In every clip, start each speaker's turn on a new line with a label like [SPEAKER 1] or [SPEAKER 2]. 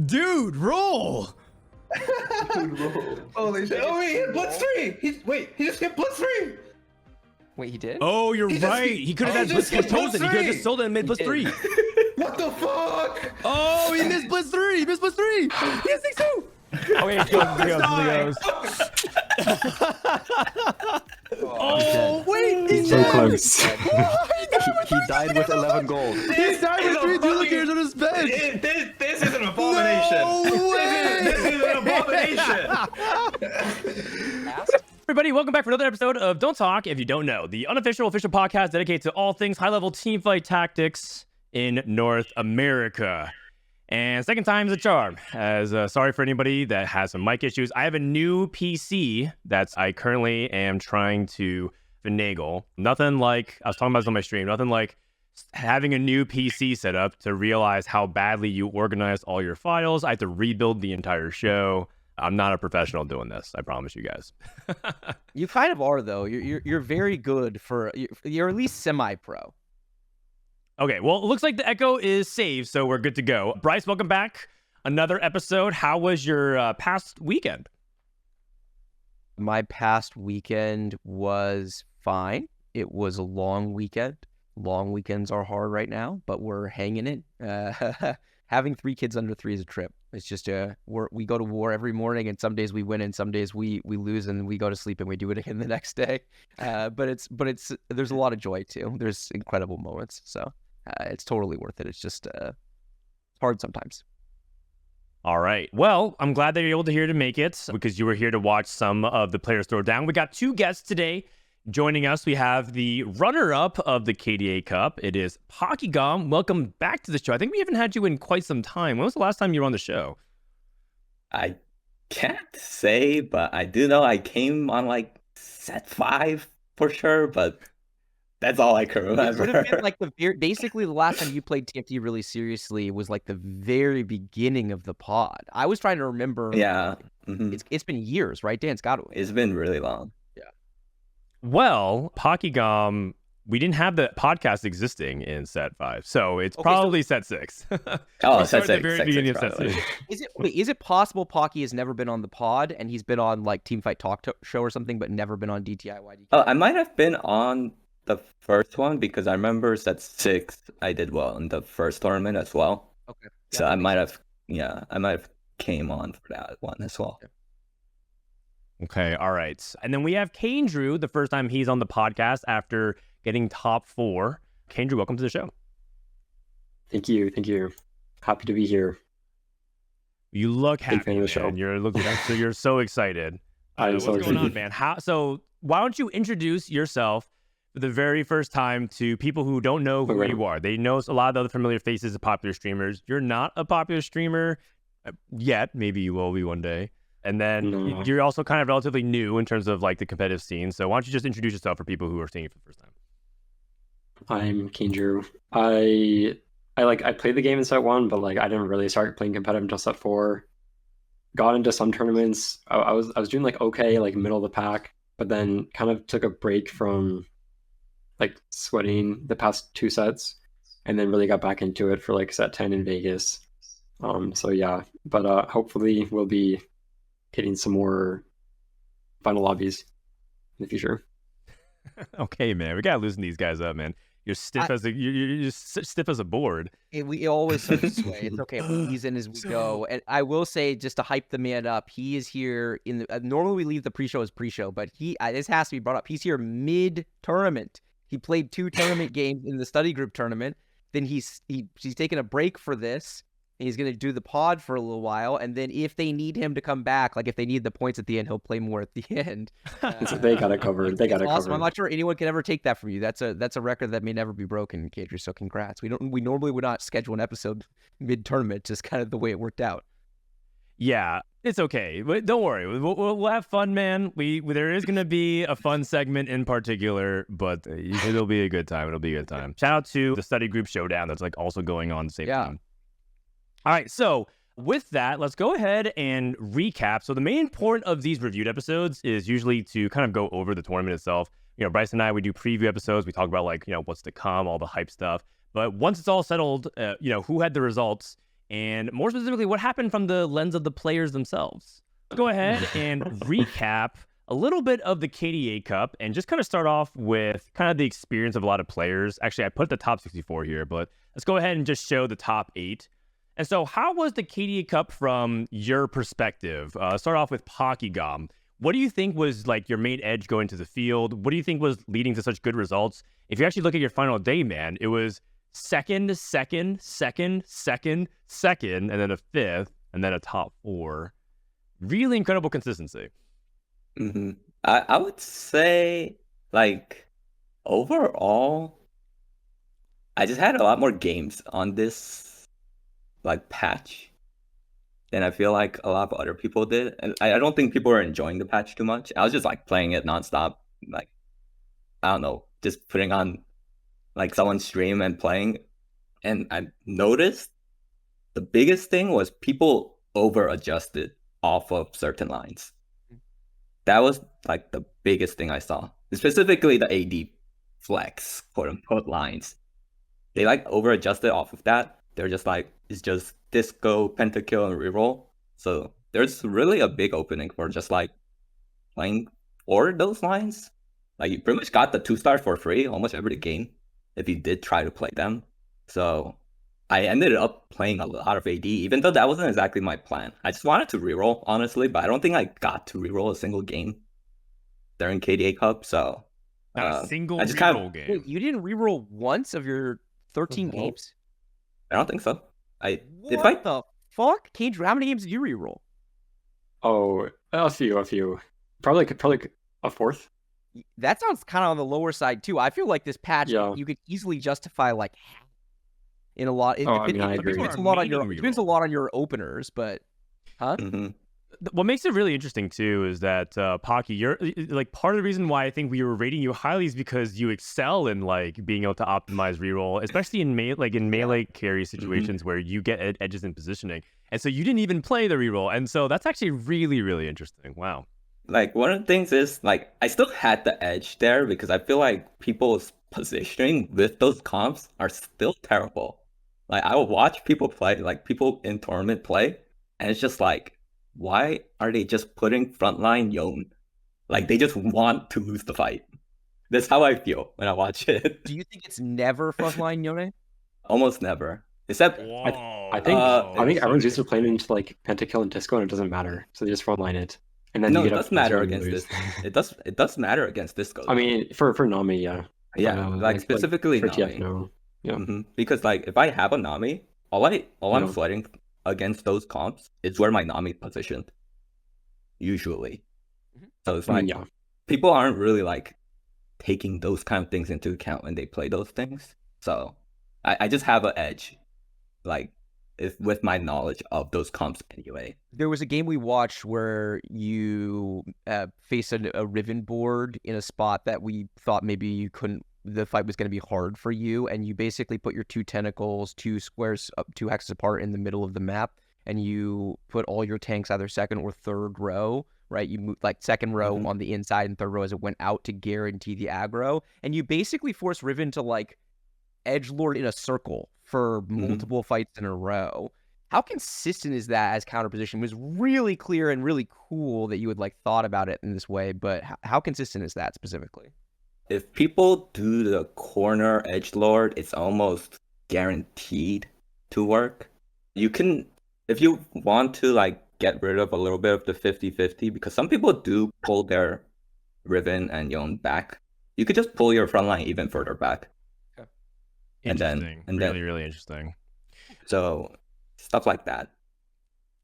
[SPEAKER 1] Dude, roll!
[SPEAKER 2] Holy shit. Oh, wait, he hit Blitz 3! He just hit Blitz 3!
[SPEAKER 3] Wait, he did?
[SPEAKER 1] Oh, you're right. He could have had Blitz Chosen. He could have just sold it and made Blitz 3.
[SPEAKER 2] What the fuck?
[SPEAKER 1] Oh, he missed Blitz 3. He missed Blitz 3. He has 6-2. Oh, wait, he goes. Oh, wait.
[SPEAKER 4] He's so close.
[SPEAKER 3] He died with 11 gold.
[SPEAKER 1] He died with 3 duelicators on his bench.
[SPEAKER 2] This is an abomination.
[SPEAKER 1] No way.
[SPEAKER 2] This is an abomination.
[SPEAKER 1] Everybody, welcome back for another episode of Don't Talk If You Don't Know, the unofficial official podcast dedicated to all things high-level teamfight tactics in North America. And second time's a charm, as sorry for anybody that has some mic issues. I have a new PC that I currently am trying to finagle. Nothing like, I was talking about this on my stream, nothing like having a new PC set up to realize how badly you organized all your files. I had to rebuild the entire show. I'm not a professional doing this, I promise you guys.
[SPEAKER 3] You kind of are, though. You're very good for, you're at least semi-pro.
[SPEAKER 1] Okay, well, it looks like the echo is saved, so we're good to go. Bryce, welcome back. Another episode. How was your past weekend?
[SPEAKER 3] My past weekend was fine. It was a long weekend. Long weekends are hard right now, but we're hanging in. Having 3 kids under 3 is a trip. It's just we go to war every morning, and some days we win, and some days we lose, and we go to sleep, and we do it again the next day. But it's there's a lot of joy too. There's incredible moments, so it's totally worth it. It's just hard sometimes.
[SPEAKER 1] All right. Well, I'm glad that you're able to make it because you were here to watch some of the players throw down. We got 2 guests today joining us. We have the runner-up of the KDA Cup. It is Pockygom. Welcome back to the show. I think we haven't had you in quite some time. When was the last time you were on the show?
[SPEAKER 5] I can't say, but I do know I came on like set 5 for sure, but that's all I can remember.
[SPEAKER 3] It would have been like basically the last time you played TFT really seriously was like the very beginning of the pod. I was trying to remember.
[SPEAKER 5] Yeah. Mm-hmm.
[SPEAKER 3] It's been years, right, Dan? It's got to.
[SPEAKER 5] It's been really long.
[SPEAKER 1] Well, Pockygom, we didn't have the podcast existing in set 5, so it's probably set 6.
[SPEAKER 5] Oh, set 6.
[SPEAKER 1] The very beginning of set 6.
[SPEAKER 3] Is it possible Pocky has never been on the pod and he's been on like Teamfight Talk show or something, but never been on DTIYDK?
[SPEAKER 5] Oh, I might have been on the first one because I remember set 6 I did well in the first tournament as well.
[SPEAKER 3] Okay.
[SPEAKER 5] So I might have came on for that one as well.
[SPEAKER 1] Okay, all right. And then we have Kayndrew, the first time he's on the podcast after getting top 4. Kayndrew, welcome to the show.
[SPEAKER 4] Thank you. Happy to be here.
[SPEAKER 1] You look happy,
[SPEAKER 4] fan of the show.
[SPEAKER 1] You're so excited.
[SPEAKER 4] I'm so
[SPEAKER 1] what's going on,
[SPEAKER 4] excited.
[SPEAKER 1] man? So why don't you introduce yourself for the very first time to people who don't know who you are? They know a lot of the other familiar faces of popular streamers. You're not a popular streamer yet. Maybe you will be one day. And then you're also kind of relatively new in terms of like the competitive scene. So why don't you just introduce yourself for people who are seeing you for the first time?
[SPEAKER 4] I'm Kayndrew. I played the game in set 1, but like I didn't really start playing competitive until set 4. Got into some tournaments. I was doing like okay, like middle of the pack, but then kind of took a break from like sweating the past 2 sets, and then really got back into it for like set 10 in Vegas. So yeah, but hopefully we'll be hitting some more final lobbies in the future.
[SPEAKER 1] Okay, man, we gotta loosen these guys up, man. You're stiff you're stiff as a board.
[SPEAKER 3] We always sort of sway. It's okay. We ease in as we go. And I will say, just to hype the man up, he is here in the. Normally we leave the pre-show as pre-show, but this has to be brought up. He's here mid-tournament. He played 2 tournament games in the study group tournament. Then he's taking a break for this. He's going to do the pod for a little while, and then if they need him to come back, like if they need the points at the end, he'll play more at the end.
[SPEAKER 4] They got it covered. They got it
[SPEAKER 3] awesome.
[SPEAKER 4] covered.
[SPEAKER 3] I'm not sure anyone can ever take that from you. That's a record that may never be broken, Kayndrew. So congrats. We normally would not schedule an episode mid-tournament, just kind of the way it worked out.
[SPEAKER 1] Yeah, it's okay. But don't worry. We'll have fun, man. There is going to be a fun segment in particular, but it'll be a good time. It'll be a good time. Shout out to the study group showdown that's like also going on at the same time. All right, so with that, let's go ahead and recap. So the main point of these reviewed episodes is usually to kind of go over the tournament itself. You know, Bryce and I, we do preview episodes. We talk about like, what's to come, all the hype stuff. But once it's all settled, who had the results and more specifically, what happened from the lens of the players themselves. Let's go ahead and recap a little bit of the KDA Cup and just kind of start off with kind of the experience of a lot of players. Actually, I put the top 64 here, but let's go ahead and just show the top 8. And so how was the KDA Cup from your perspective? Start off with Pockygom. What do you think was like your main edge going to the field? What do you think was leading to such good results? If you actually look at your final day, man, it was second, second, second, second, second, and then a 5th, and then a top 4. Really incredible consistency.
[SPEAKER 5] Mm-hmm. I would say, like, overall, I just had a lot more games on this, like, patch than I feel like a lot of other people did. And I don't think people were enjoying the patch too much. I was just, like, playing it nonstop. Like, I don't know, just putting on, like, someone's stream and playing. And I noticed the biggest thing was people over-adjusted off of certain lines. That was like the biggest thing I saw. Specifically the AD flex, quote unquote, lines. They like over adjusted off of that. They're just like, it's just disco, pentakill, and reroll. So there's really a big opening for just like playing for those lines. Like you pretty much got the 2-star for free almost every game if you did try to play them. So I ended up playing a lot of AD, even though that wasn't exactly my plan. I just wanted to reroll, honestly, but I don't think I got to reroll a single game during KDA Cup. So
[SPEAKER 1] Not a single
[SPEAKER 5] I just
[SPEAKER 1] reroll game.
[SPEAKER 3] Wait, you didn't reroll once of your 13
[SPEAKER 5] Mhm.
[SPEAKER 3] games?
[SPEAKER 5] I don't think so.
[SPEAKER 3] What the fuck? Kayndrew, how many games did you reroll?
[SPEAKER 4] Oh, a few. Probably a 4th.
[SPEAKER 3] That sounds kind of on the lower side too. I feel like this patch,
[SPEAKER 4] Yeah.
[SPEAKER 3] you could easily justify like in a lot.
[SPEAKER 4] I agree.
[SPEAKER 3] It's a lot on your. It depends a lot on your openers, but huh?
[SPEAKER 5] Mm-hmm.
[SPEAKER 1] What makes it really interesting too is that Pocky, you're like part of the reason why I think we were rating you highly is because you excel in like being able to optimize reroll, especially in melee carry situations where you get edges in positioning, and so you didn't even play the reroll, and so that's actually really, really interesting. Wow.
[SPEAKER 5] Like one of the things is like I still had the edge there because I feel like people's positioning with those comps are still terrible. Like I will watch people play, like people in tournament play, and it's just like, why are they just putting frontline Yone? Like they just want to lose the fight. That's how I feel when I watch it.
[SPEAKER 3] Do you think it's never frontline Yone?
[SPEAKER 5] Almost never, except
[SPEAKER 4] I think everyone's used to playing into like pentakill and disco, and it doesn't matter. So they just frontline it, and then
[SPEAKER 5] no,
[SPEAKER 4] you
[SPEAKER 5] it
[SPEAKER 4] get
[SPEAKER 5] does
[SPEAKER 4] up
[SPEAKER 5] matter
[SPEAKER 4] and
[SPEAKER 5] against
[SPEAKER 4] lose.
[SPEAKER 5] this. It does matter against disco.
[SPEAKER 4] I mean, for Nami, yeah.
[SPEAKER 5] yeah, like specifically
[SPEAKER 4] for
[SPEAKER 5] Nami.
[SPEAKER 4] TF, no. Yeah.
[SPEAKER 5] Mm-hmm. Because like if I have a Nami, all I'm flooding against those comps is where my Nami positioned. Usually. So it's like people aren't really like taking those kind of things into account when they play those things. So I just have an edge, like with my knowledge of those comps anyway.
[SPEAKER 3] There was a game we watched where you faced a Riven board in a spot that we thought maybe you couldn't. The fight was going to be hard for you, and you basically put your 2 tentacles, 2 squares, 2 hexes apart in the middle of the map, and you put all your tanks either second or third row, right? You move like second row on the inside and third row as it went out to guarantee the aggro, and you basically force Riven to like edgelord in a circle for multiple fights in a row. How consistent is that as counterposition? It was really clear and really cool that you had like thought about it in this way, but how consistent is that specifically?
[SPEAKER 5] If people do the corner edgelord, it's almost guaranteed to work. You can, if you want to like get rid of a little bit of the 50-50, because some people do pull their Riven and Yone back, you could just pull your front line even further back.
[SPEAKER 1] Interesting.
[SPEAKER 5] And
[SPEAKER 1] really,
[SPEAKER 5] then,
[SPEAKER 1] really interesting.
[SPEAKER 5] So stuff like that.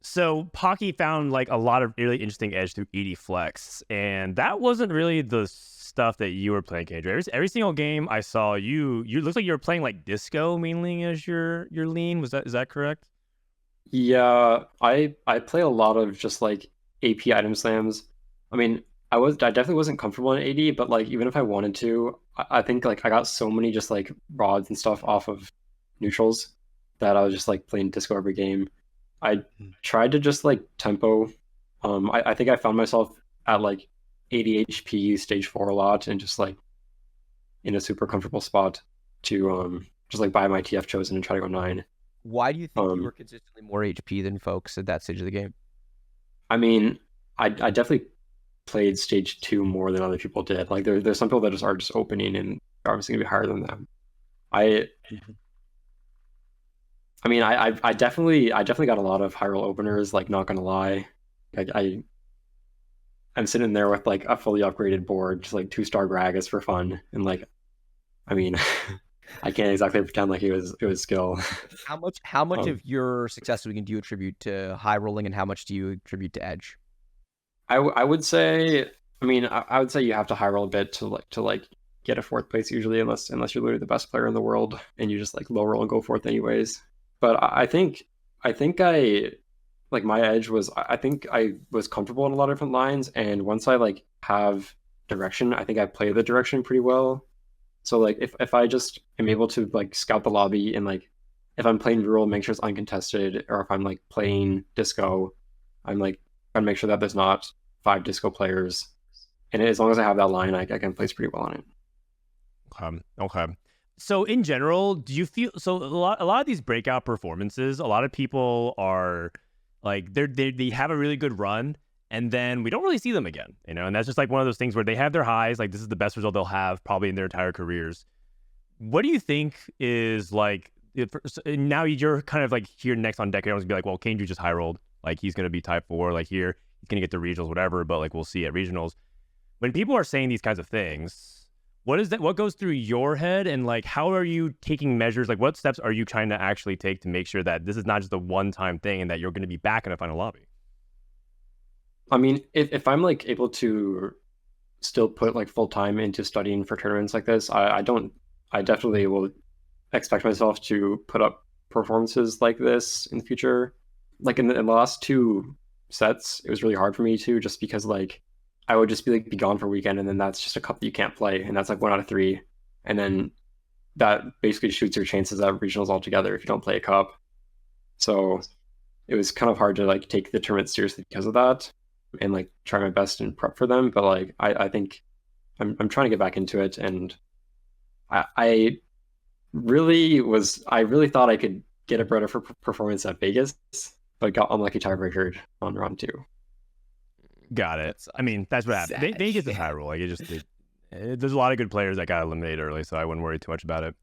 [SPEAKER 1] So Pocky found like a lot of really interesting edge through ED Flex, and that wasn't really the stuff that you were playing, Kayndrew. Every single game I saw you looks like you were playing like disco mainly as your lean. Is that correct?
[SPEAKER 4] Yeah, I play a lot of just like AP item slams. I mean, I definitely wasn't comfortable in AD, but like even if I wanted to, I think like I got so many just like rods and stuff off of neutrals that I was just like playing disco every game. I tried to just like tempo. I think I found myself at like 80 HP stage 4 a lot and just like in a super comfortable spot to just like buy my TF chosen and try to go 9.
[SPEAKER 3] Why do you think you
[SPEAKER 4] Um,
[SPEAKER 3] were consistently more HP than folks at that stage of the game?
[SPEAKER 4] I mean, I definitely played stage 2 more than other people did. Like there's some people that are just opening and are obviously gonna be higher than them. I I mean, I definitely got a lot of high roll openers. Like, not gonna lie, like I'm sitting there with like a fully upgraded board, just like 2-star Gragas for fun, and like, I mean, I can't exactly pretend like it was skill.
[SPEAKER 3] How much
[SPEAKER 4] Um,
[SPEAKER 3] of your success do you attribute to high rolling, and how much do you attribute to edge?
[SPEAKER 4] I would say, I mean, I would say you have to high roll a bit to like get a 4th place usually, unless you're literally the best player in the world and you just like low roll and go 4th anyways. But I think I like my edge was, I think I was comfortable in a lot of different lines, and once I like have direction, I think I play the direction pretty well. So like if I just am able to like scout the lobby and like if I'm playing rural, make sure it's uncontested, or if I'm like playing disco, I'm like trying to make sure that there's not 5 disco players. And as long as I have that line, I can place pretty well on it.
[SPEAKER 1] Okay. So in general, do you feel so a lot of these breakout performances, a lot of people are like they have a really good run and then we don't really see them again, you know, and that's just like one of those things where they have their highs, like this is the best result they'll have probably in their entire careers. What do you think is like now you're kind of like here next on deck, everyone's gonna be like, well, Kayndrew just high rolled, like he's gonna be type 4, like here he's gonna get to regionals, whatever, but like we'll see at regionals. When people are saying these kinds of things, what goes through your head, and like how are you taking measures, like what steps are you trying to actually take to make sure that this is not just a one-time thing and that you're going to be back in a final lobby?
[SPEAKER 4] I mean, if I'm like able to still put like full time into studying for tournaments like this, I definitely will expect myself to put up performances like this in the future. Like in the last 2 sets, it was really hard for me to, just because like I would just be gone for a weekend, and then that's just a cup that you can't play, and that's like 1 out of 3, and then that basically shoots your chances at regionals altogether if you don't play a cup. So it was kind of hard to like take the tournament seriously because of that, and like try my best and prep for them. But like I think I'm trying to get back into it, and I I really thought I could get a better performance at Vegas, but got unlucky tiebreaker on round 2.
[SPEAKER 1] Got it. I mean, that's what happened. They get this high roll. Like there's a lot of good players that got eliminated early, so I wouldn't worry too much about it.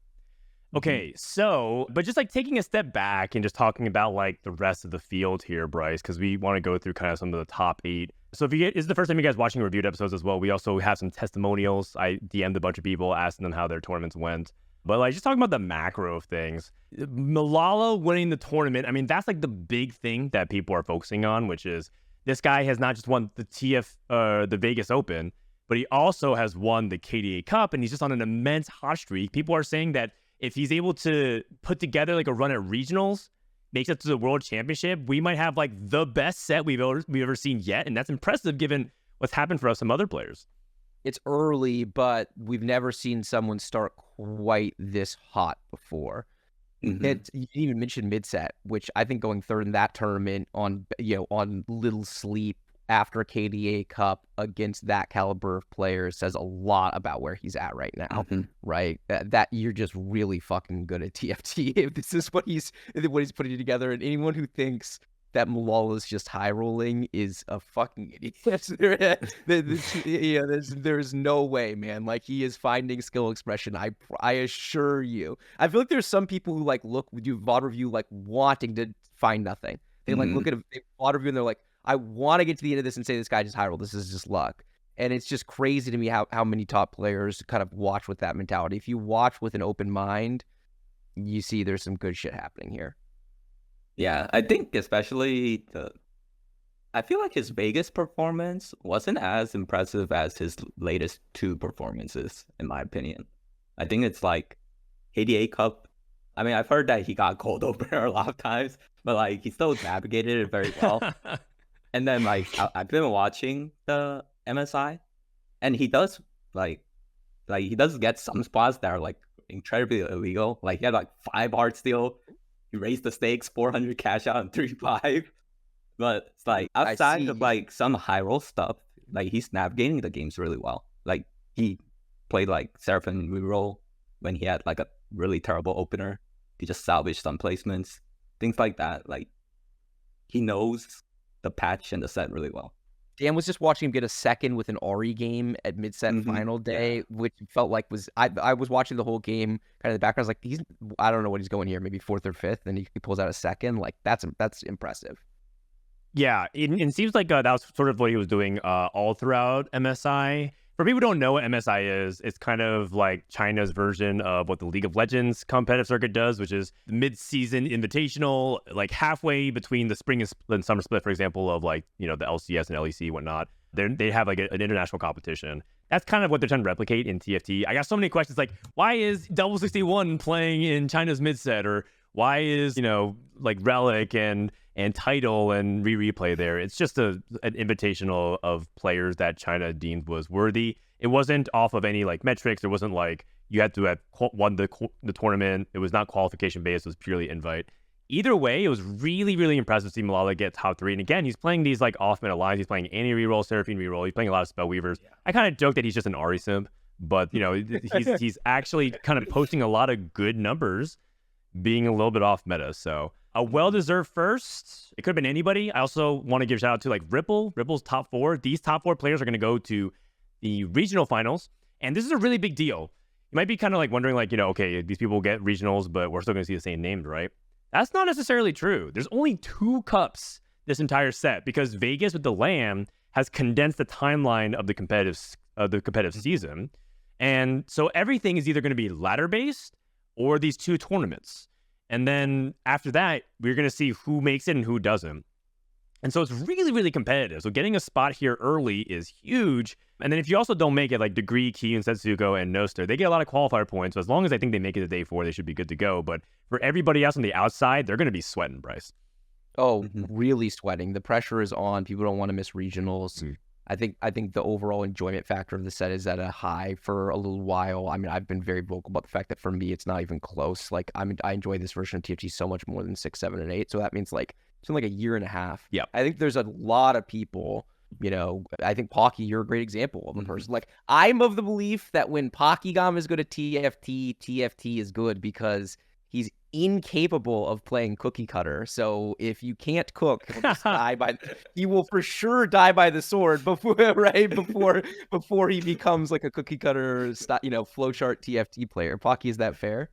[SPEAKER 1] Okay, so, but just like taking a step back and just talking about like the rest of the field here, Bryce, because we want to go through kind of some of the top 8. So if this is the first time you guys watching reviewed episodes as well, we also have some testimonials. I DM'd a bunch of people asking them how their tournaments went. But like just talking about the macro of things, Malala winning the tournament, I mean, that's like the big thing that people are focusing on, which is this guy has not just won the the Vegas Open, but he also has won the KDA Cup, and he's just on an immense hot streak. People are saying that if he's able to put together like a run at regionals, makes it to the World Championship, we might have like the best set we've ever seen yet, and that's impressive given what's happened for some other players.
[SPEAKER 3] It's early, but we've never seen someone start quite this hot before. You didn't even mention mid-set, which I think going third in that tournament on little sleep after KDA Cup against that caliber of players says a lot about where he's at right now, right? That you're just really fucking good at TFT if this is what he's putting together. And anyone who thinks that Malala is just high rolling is a fucking idiot. There's no way, man. Like, he is finding skill expression. I assure you. I feel like there's some people who like do VOD review like wanting to find nothing. They like look at a VOD review and they're like, I want to get to the end of this and say this guy just high roll. This is just luck. And it's just crazy to me how many top players kind of watch with that mentality. If you watch with an open mind, you see there's some good shit happening here.
[SPEAKER 5] Yeah, I think especially I feel like his Vegas performance wasn't as impressive as his latest 2 performances, in my opinion. I think it's like KDA Cup. I mean, I've heard that he got cold opener a lot of times, but like he still navigated it very well. And then like I've been watching the MSI, and he does he does get some spots that are like incredibly illegal. Like he had like 5 hard steal. He raised the stakes, 400 cash out on 3-5. But it's like outside of like some high roll stuff, like he's navigating the games really well. Like he played like Seraphim reroll when he had like a really terrible opener. He just salvaged some placements. things like that. Like he knows the patch and the set really well.
[SPEAKER 3] Dan was just watching him get a second with an Ari game at mid-set final day, which felt like was I was watching the whole game kind of in the background. I was like, I don't know what he's going here, maybe 4th or 5th, and he pulls out a second. Like that's impressive.
[SPEAKER 1] Yeah, it seems like that was sort of what he was doing all throughout MSI. For people who don't know what MSI is, it's kind of like China's version of what the League of Legends competitive circuit does, which is the mid-season invitational, like halfway between the spring and summer split, for example, of like, you know, the LCS and LEC and whatnot. They have like an international competition. That's kind of what they're trying to replicate in TFT. I got so many questions like, why is Double 61 playing in China's mid-set? Or why is, you know, like Relic and Title and replay there? It's just an invitational of players that China deemed was worthy. It wasn't off of any like metrics. It wasn't like you had to have won the tournament. It was not qualification based. It was purely invite. Either way, it was really, really impressive to see Malala get top 3. And again, he's playing these like off-meta lines. He's playing Annie reroll, Seraphine reroll. He's playing a lot of spell weavers. I kind of joke that he's just an Ari simp, but you know, he's actually kind of posting a lot of good numbers, being a little bit off meta. So a well-deserved first. It could have been anybody. I also want to give a shout out to like Ripple. Ripple's top 4. These top 4 players are going to go to the regional finals. And this is a really big deal. You might be kind of like wondering like, you know, okay, these people get regionals, but we're still going to see the same names, right? That's not necessarily true. There's only 2 cups this entire set because Vegas with the LAN has condensed the timeline of the competitive season. And so everything is either going to be ladder-based or these 2 tournaments. And then after that, we're going to see who makes it and who doesn't. And so it's really, really competitive. So getting a spot here early is huge. And then if you also don't make it, like Degree, Key, and Setsuko, and Noster, they get a lot of qualifier points. So as long as I think they make it to day 4, they should be good to go. But for everybody else on the outside, they're going to be sweating, Bryce.
[SPEAKER 3] Oh, really sweating. The pressure is on. People don't want to miss regionals. I think the overall enjoyment factor of the set is at a high for a little while. I mean, I've been very vocal about the fact that for me, it's not even close. Like, I enjoy this version of TFT so much more than 6, 7, and 8. So that means like it's been like a year and a half. Yeah, I think there's a lot of people. You know, I think Pocky, you're a great example of a person. Like, I'm of the belief that when Pockygom is good at TFT, TFT is good because he's incapable of playing cookie cutter. So if you can't cook, he'll just he will for sure die by the sword before he becomes like a cookie cutter, you know, flowchart TFT player. Pocky, is that fair?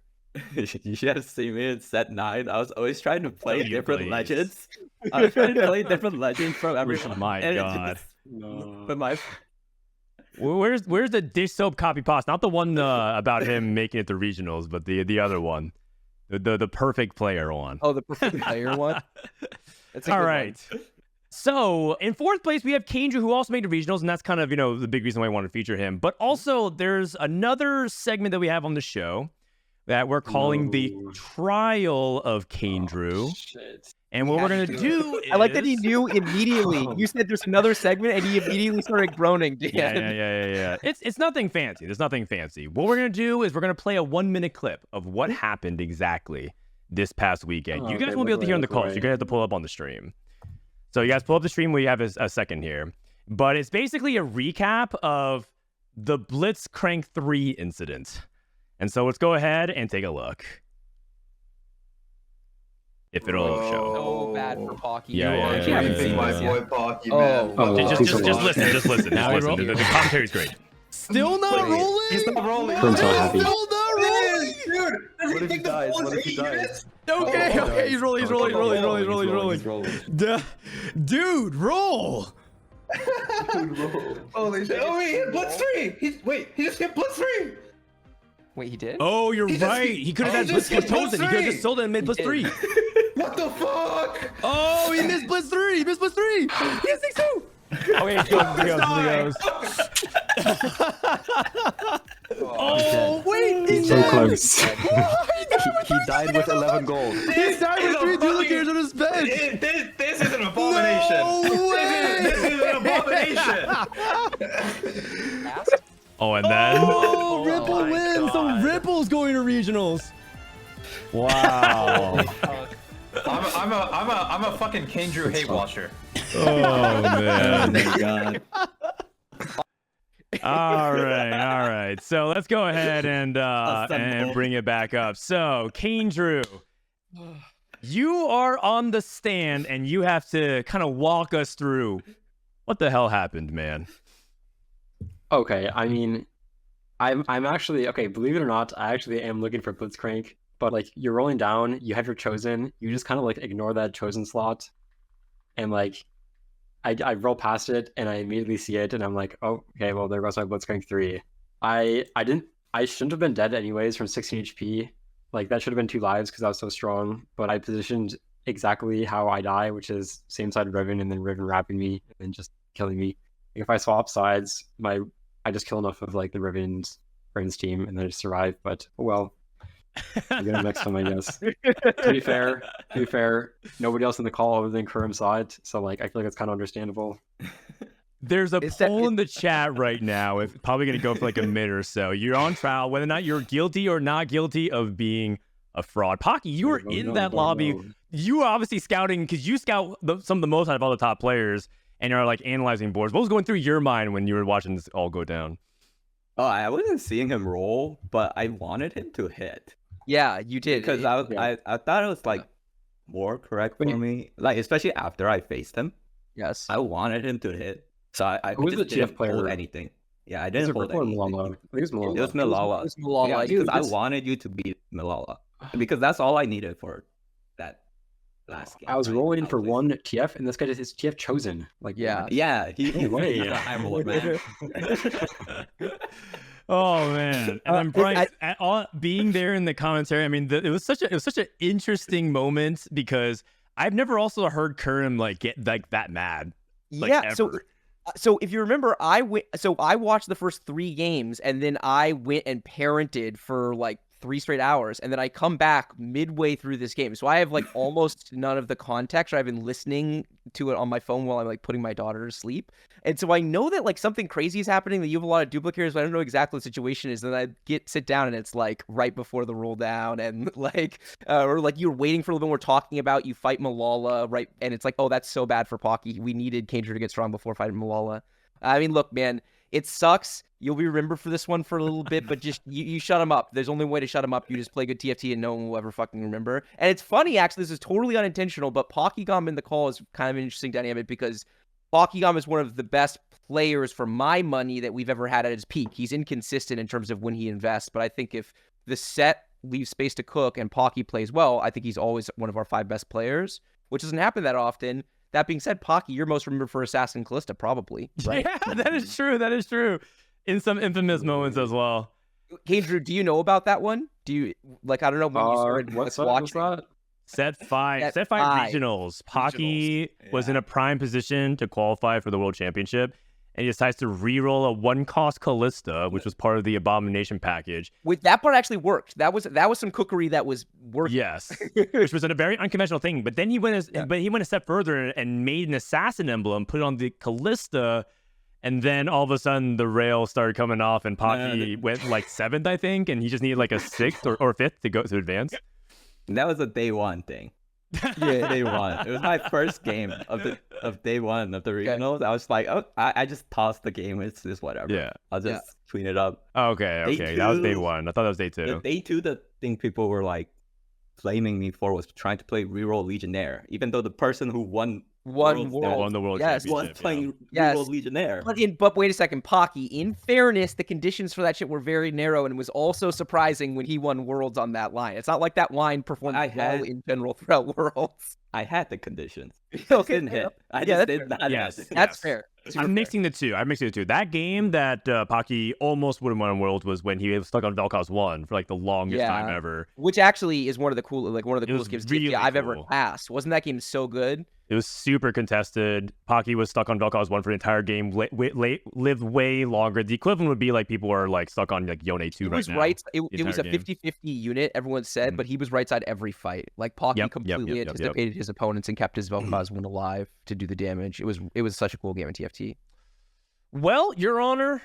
[SPEAKER 5] You should have seen me in set 9. I was always trying to play different legends. I was trying to play different legends from every.
[SPEAKER 1] Oh my god!
[SPEAKER 5] But my.
[SPEAKER 1] Where's the dish soap copy pasta? Not the one about him making it to regionals, but the other one, the perfect player one.
[SPEAKER 3] Oh, the perfect player one.
[SPEAKER 1] That's all right. So in 4th place, we have Kayndrew, who also made the regionals, and that's kind of, you know, the big reason why I wanted to feature him. But also, there's another segment that we have on the show that we're calling the Trial of Kayndrew. And what we're going to do is...
[SPEAKER 3] I like that he knew immediately. You said there's another segment, and he immediately started groaning.
[SPEAKER 1] Yeah. It's nothing fancy. There's nothing fancy. What we're going to do is we're going to play a 1-minute clip of what happened exactly this past weekend. You guys won't be able to hear on the call, so you're going to have to pull up on the stream. So you guys pull up the stream. We have a second here. But it's basically a recap of the Blitzcrank 3 incident. And so let's go ahead and take a look. If it'll show.
[SPEAKER 3] So bad for Pocky.
[SPEAKER 1] Yeah.
[SPEAKER 2] My boy Pocky, man.
[SPEAKER 1] Just listen. The commentary's great. Still not rolling?
[SPEAKER 2] He's not rolling.
[SPEAKER 4] I'm so happy.
[SPEAKER 2] Still not rolling. Dude,
[SPEAKER 5] What if he dies? What if he dies?
[SPEAKER 1] Okay, he's rolling. Dude, roll.
[SPEAKER 2] Holy shit. Oh, wait, he hit Blitz 3. He just hit Blitz 3.
[SPEAKER 3] Wait, he did?
[SPEAKER 1] Oh, you're right. He could have had Blitz Chosen. He could have just sold it and made Blitz 3.
[SPEAKER 2] What the fuck?
[SPEAKER 1] Oh, he missed Blitz 3. He has 6-2. Oh, wait, he goes. Oh, wait.
[SPEAKER 4] He's so close.
[SPEAKER 5] He died with 11 gold.
[SPEAKER 1] He died with 3 duplicators on his bench.
[SPEAKER 2] This is an abomination.
[SPEAKER 1] No way.
[SPEAKER 2] This is an abomination.
[SPEAKER 1] Oh, and then Ripple wins. So Ripple's going to regionals. Wow.
[SPEAKER 2] I'm a fucking Kayndrew hate watcher.
[SPEAKER 1] Oh man.
[SPEAKER 5] Oh my god.
[SPEAKER 1] All right. So let's go ahead and bring it back up. So Kayndrew, You are on the stand, and you have to kind of walk us through what the hell happened, man.
[SPEAKER 4] Okay, I mean, I'm actually okay. Believe it or not, I actually am looking for Blitzcrank. But like, you're rolling down, you have your chosen, you just kind of like ignore that chosen slot, and like, I roll past it, and I immediately see it, and I'm like, oh, okay, well there goes my Blitzcrank 3. I shouldn't have been dead anyways from 16 HP. Like that should have been 2 lives because I was so strong. But I positioned exactly how I die, which is same side Riven and then Riven wrapping me and then just killing me. If I swap sides, I just kill enough of like the Riven's team and then I just survive. But well, I'm gonna next time, I guess. To be fair, nobody else in the call other than Kurum saw it, so like I feel like it's kind of understandable.
[SPEAKER 1] There's a poll in the chat right now. It's probably going to go for like a minute or so. You're on trial, whether or not you're guilty or not guilty of being a fraud. Pocky, you were in that lobby. You were obviously scouting because you scout some of the most out of all the top players and are like analyzing boards. What was going through your mind when you were watching this all go down?
[SPEAKER 5] Oh, I wasn't seeing him roll, but I wanted him to hit.
[SPEAKER 3] Yeah, you did.
[SPEAKER 5] Because I thought it was like more correct for me. Like, especially after I faced him.
[SPEAKER 3] Yes.
[SPEAKER 5] I wanted him to hit. So I
[SPEAKER 4] Who was
[SPEAKER 5] just
[SPEAKER 4] the
[SPEAKER 5] didn't
[SPEAKER 4] TF player?
[SPEAKER 5] hold anything. Yeah, I didn't hold anything.
[SPEAKER 4] Malala? I think it was Malala.
[SPEAKER 5] It was Malala.
[SPEAKER 3] It was Malala.
[SPEAKER 5] Yeah,
[SPEAKER 3] Dude,
[SPEAKER 5] because I wanted you to beat Malala. Because that's all I needed for that last game.
[SPEAKER 4] I was
[SPEAKER 5] right?
[SPEAKER 4] rolling for
[SPEAKER 5] was-
[SPEAKER 4] one TF, and this guy just is TF chosen. Like,
[SPEAKER 3] Yeah.
[SPEAKER 5] Yeah,
[SPEAKER 4] No way.
[SPEAKER 5] he's a high roller, man.
[SPEAKER 1] Oh man! And then Bryce, being there in the commentary, I mean, it was such an interesting moment because I've never also heard Kurum like get like that mad. Like,
[SPEAKER 3] yeah.
[SPEAKER 1] ever.
[SPEAKER 3] So if you remember, I watched the first 3 games and then I went and parented for like 3 straight hours, and then I come back midway through this game. So I have like almost none of the context. I've been listening to it on my phone while I'm like putting my daughter to sleep. And so I know that like something crazy is happening, that you have a lot of duplicators, but I don't know exactly what the situation is. Then I sit down and it's like right before the roll down, and like or like you're waiting for a little bit more, talking about you fight Malala, right? And it's like, oh, that's so bad for Pocky. We needed Kayndrew to get strong before fighting Malala. I mean, look, man, it sucks. You'll be remembered for this one for a little bit, but just you shut him up. There's only one way to shut him up. You just play good TFT and no one will ever fucking remember. And it's funny, actually, this is totally unintentional, but Pockygom in the call is kind of an interesting dynamic because Pockygom is one of the best players for my money that we've ever had at his peak. He's inconsistent in terms of when he invests, but I think if the set leaves space to cook and Pocky plays well, I think he's always one of our 5 best players, which doesn't happen that often. That being said, Pocky, you're most remembered for Assassin Callista, probably. Right?
[SPEAKER 1] Yeah, that is true. That is true. In some infamous moments as well.
[SPEAKER 3] Kayndrew, do you know about that one? Do you, like, I don't know when you started
[SPEAKER 4] what's
[SPEAKER 3] watching.
[SPEAKER 4] that?
[SPEAKER 1] Set 5
[SPEAKER 3] Set
[SPEAKER 1] regionals. Pocky was in a prime position to qualify for the World Championship, and he decides to re-roll a 1-cost Callista, which was part of the Abomination package.
[SPEAKER 3] That part actually worked. That was some cookery that was working.
[SPEAKER 1] Yes, which was a very unconventional thing. But then he went a step further and made an assassin emblem, put it on the Callista, and then all of a sudden the rail started coming off, and Pocky went like 7th, I think, and he just needed like a 6th or 5th to go to advance.
[SPEAKER 5] That was a day 1 thing. Yeah, day 1. It was my first game of day 1 of the regionals. I was like, oh, I just tossed the game. It's just whatever.
[SPEAKER 1] Yeah,
[SPEAKER 5] I'll just clean it up.
[SPEAKER 1] Okay. That was day 1. I thought that was day 2.
[SPEAKER 5] The day 2, the thing people were like blaming me for was trying to play reroll Legionnaire, even though the person who won
[SPEAKER 1] the World
[SPEAKER 3] Yes.
[SPEAKER 1] Championship.
[SPEAKER 5] was playing
[SPEAKER 3] Yes.
[SPEAKER 5] reroll Legionnaire.
[SPEAKER 3] But wait a second, Pocky, in fairness, the conditions for that shit were very narrow, and it was also surprising when he won Worlds on that line. It's not like that line performed well in general throughout Worlds.
[SPEAKER 5] I had the conditions.
[SPEAKER 3] Okay,
[SPEAKER 5] Didn't hit. I
[SPEAKER 3] yeah,
[SPEAKER 5] just did not.
[SPEAKER 1] Yes.
[SPEAKER 5] hit.
[SPEAKER 3] That's fair.
[SPEAKER 1] I'm mixing the two. That game that Pocky almost would have won Worlds was when he was stuck on Vel'Koz 1 for like the longest time ever.
[SPEAKER 3] Which actually is one of the coolest
[SPEAKER 1] was
[SPEAKER 3] games
[SPEAKER 1] really
[SPEAKER 3] I've ever
[SPEAKER 1] cool.
[SPEAKER 3] passed. Wasn't that game so good?
[SPEAKER 1] It was super contested. Pocky was stuck on Vel'Koz 1 for the entire game, lived way longer. The equivalent would be like people are like stuck on like Yone 2 right now.
[SPEAKER 3] It was a 50-50 unit, everyone said, but he was right side every fight. Like Pocky completely anticipated his opponents and kept his Vel'Koz 1 alive to do the damage. It was such a cool game in TFT.
[SPEAKER 1] Well, Your Honor,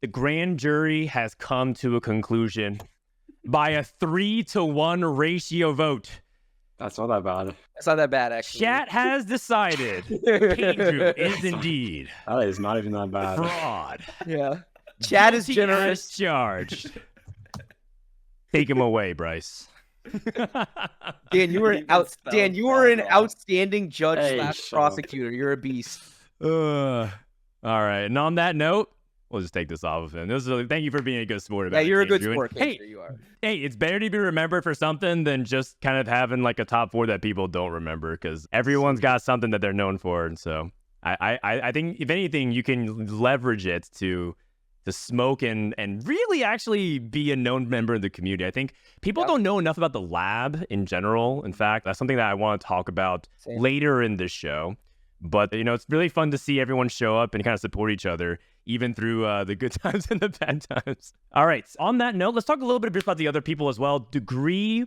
[SPEAKER 1] the grand jury has come to a conclusion by a 3-to-1 ratio vote.
[SPEAKER 4] That's not that bad.
[SPEAKER 3] It's not that bad, actually.
[SPEAKER 1] Chat has decided Kayndrew is indeed
[SPEAKER 4] That is not even that bad.
[SPEAKER 1] fraud.
[SPEAKER 3] Yeah. Chat is
[SPEAKER 1] Guilty
[SPEAKER 3] generous.
[SPEAKER 1] as charged. Take him away, Bryce.
[SPEAKER 3] Dan, you were
[SPEAKER 5] Even
[SPEAKER 3] Dan,
[SPEAKER 5] spelled
[SPEAKER 3] you were an
[SPEAKER 5] fraud wrong.
[SPEAKER 3] outstanding judge
[SPEAKER 4] Hey,
[SPEAKER 3] slash
[SPEAKER 4] shut up.
[SPEAKER 3] prosecutor. You're a beast.
[SPEAKER 1] All right. And on that note, we'll just take this off of him. Thank you for being a good sport about
[SPEAKER 3] Yeah,
[SPEAKER 1] it,
[SPEAKER 3] you're a good
[SPEAKER 1] Kayndrew. And
[SPEAKER 3] sport.
[SPEAKER 1] Hey,
[SPEAKER 3] Kayndrew, you are.
[SPEAKER 1] hey, it's better to be remembered for something than just kind of having like a top 4 that people don't remember, because everyone's got something that they're known for. And so I think if anything, you can leverage it to smoke and really actually be a known member of the community. I think people don't know enough about the lab in general. In fact, that's something that I want to talk about later in this show. But, you know, it's really fun to see everyone show up and kind of support each other, even through the good times and the bad times. All right. On that note, let's talk a little bit about the other people as well. Degree,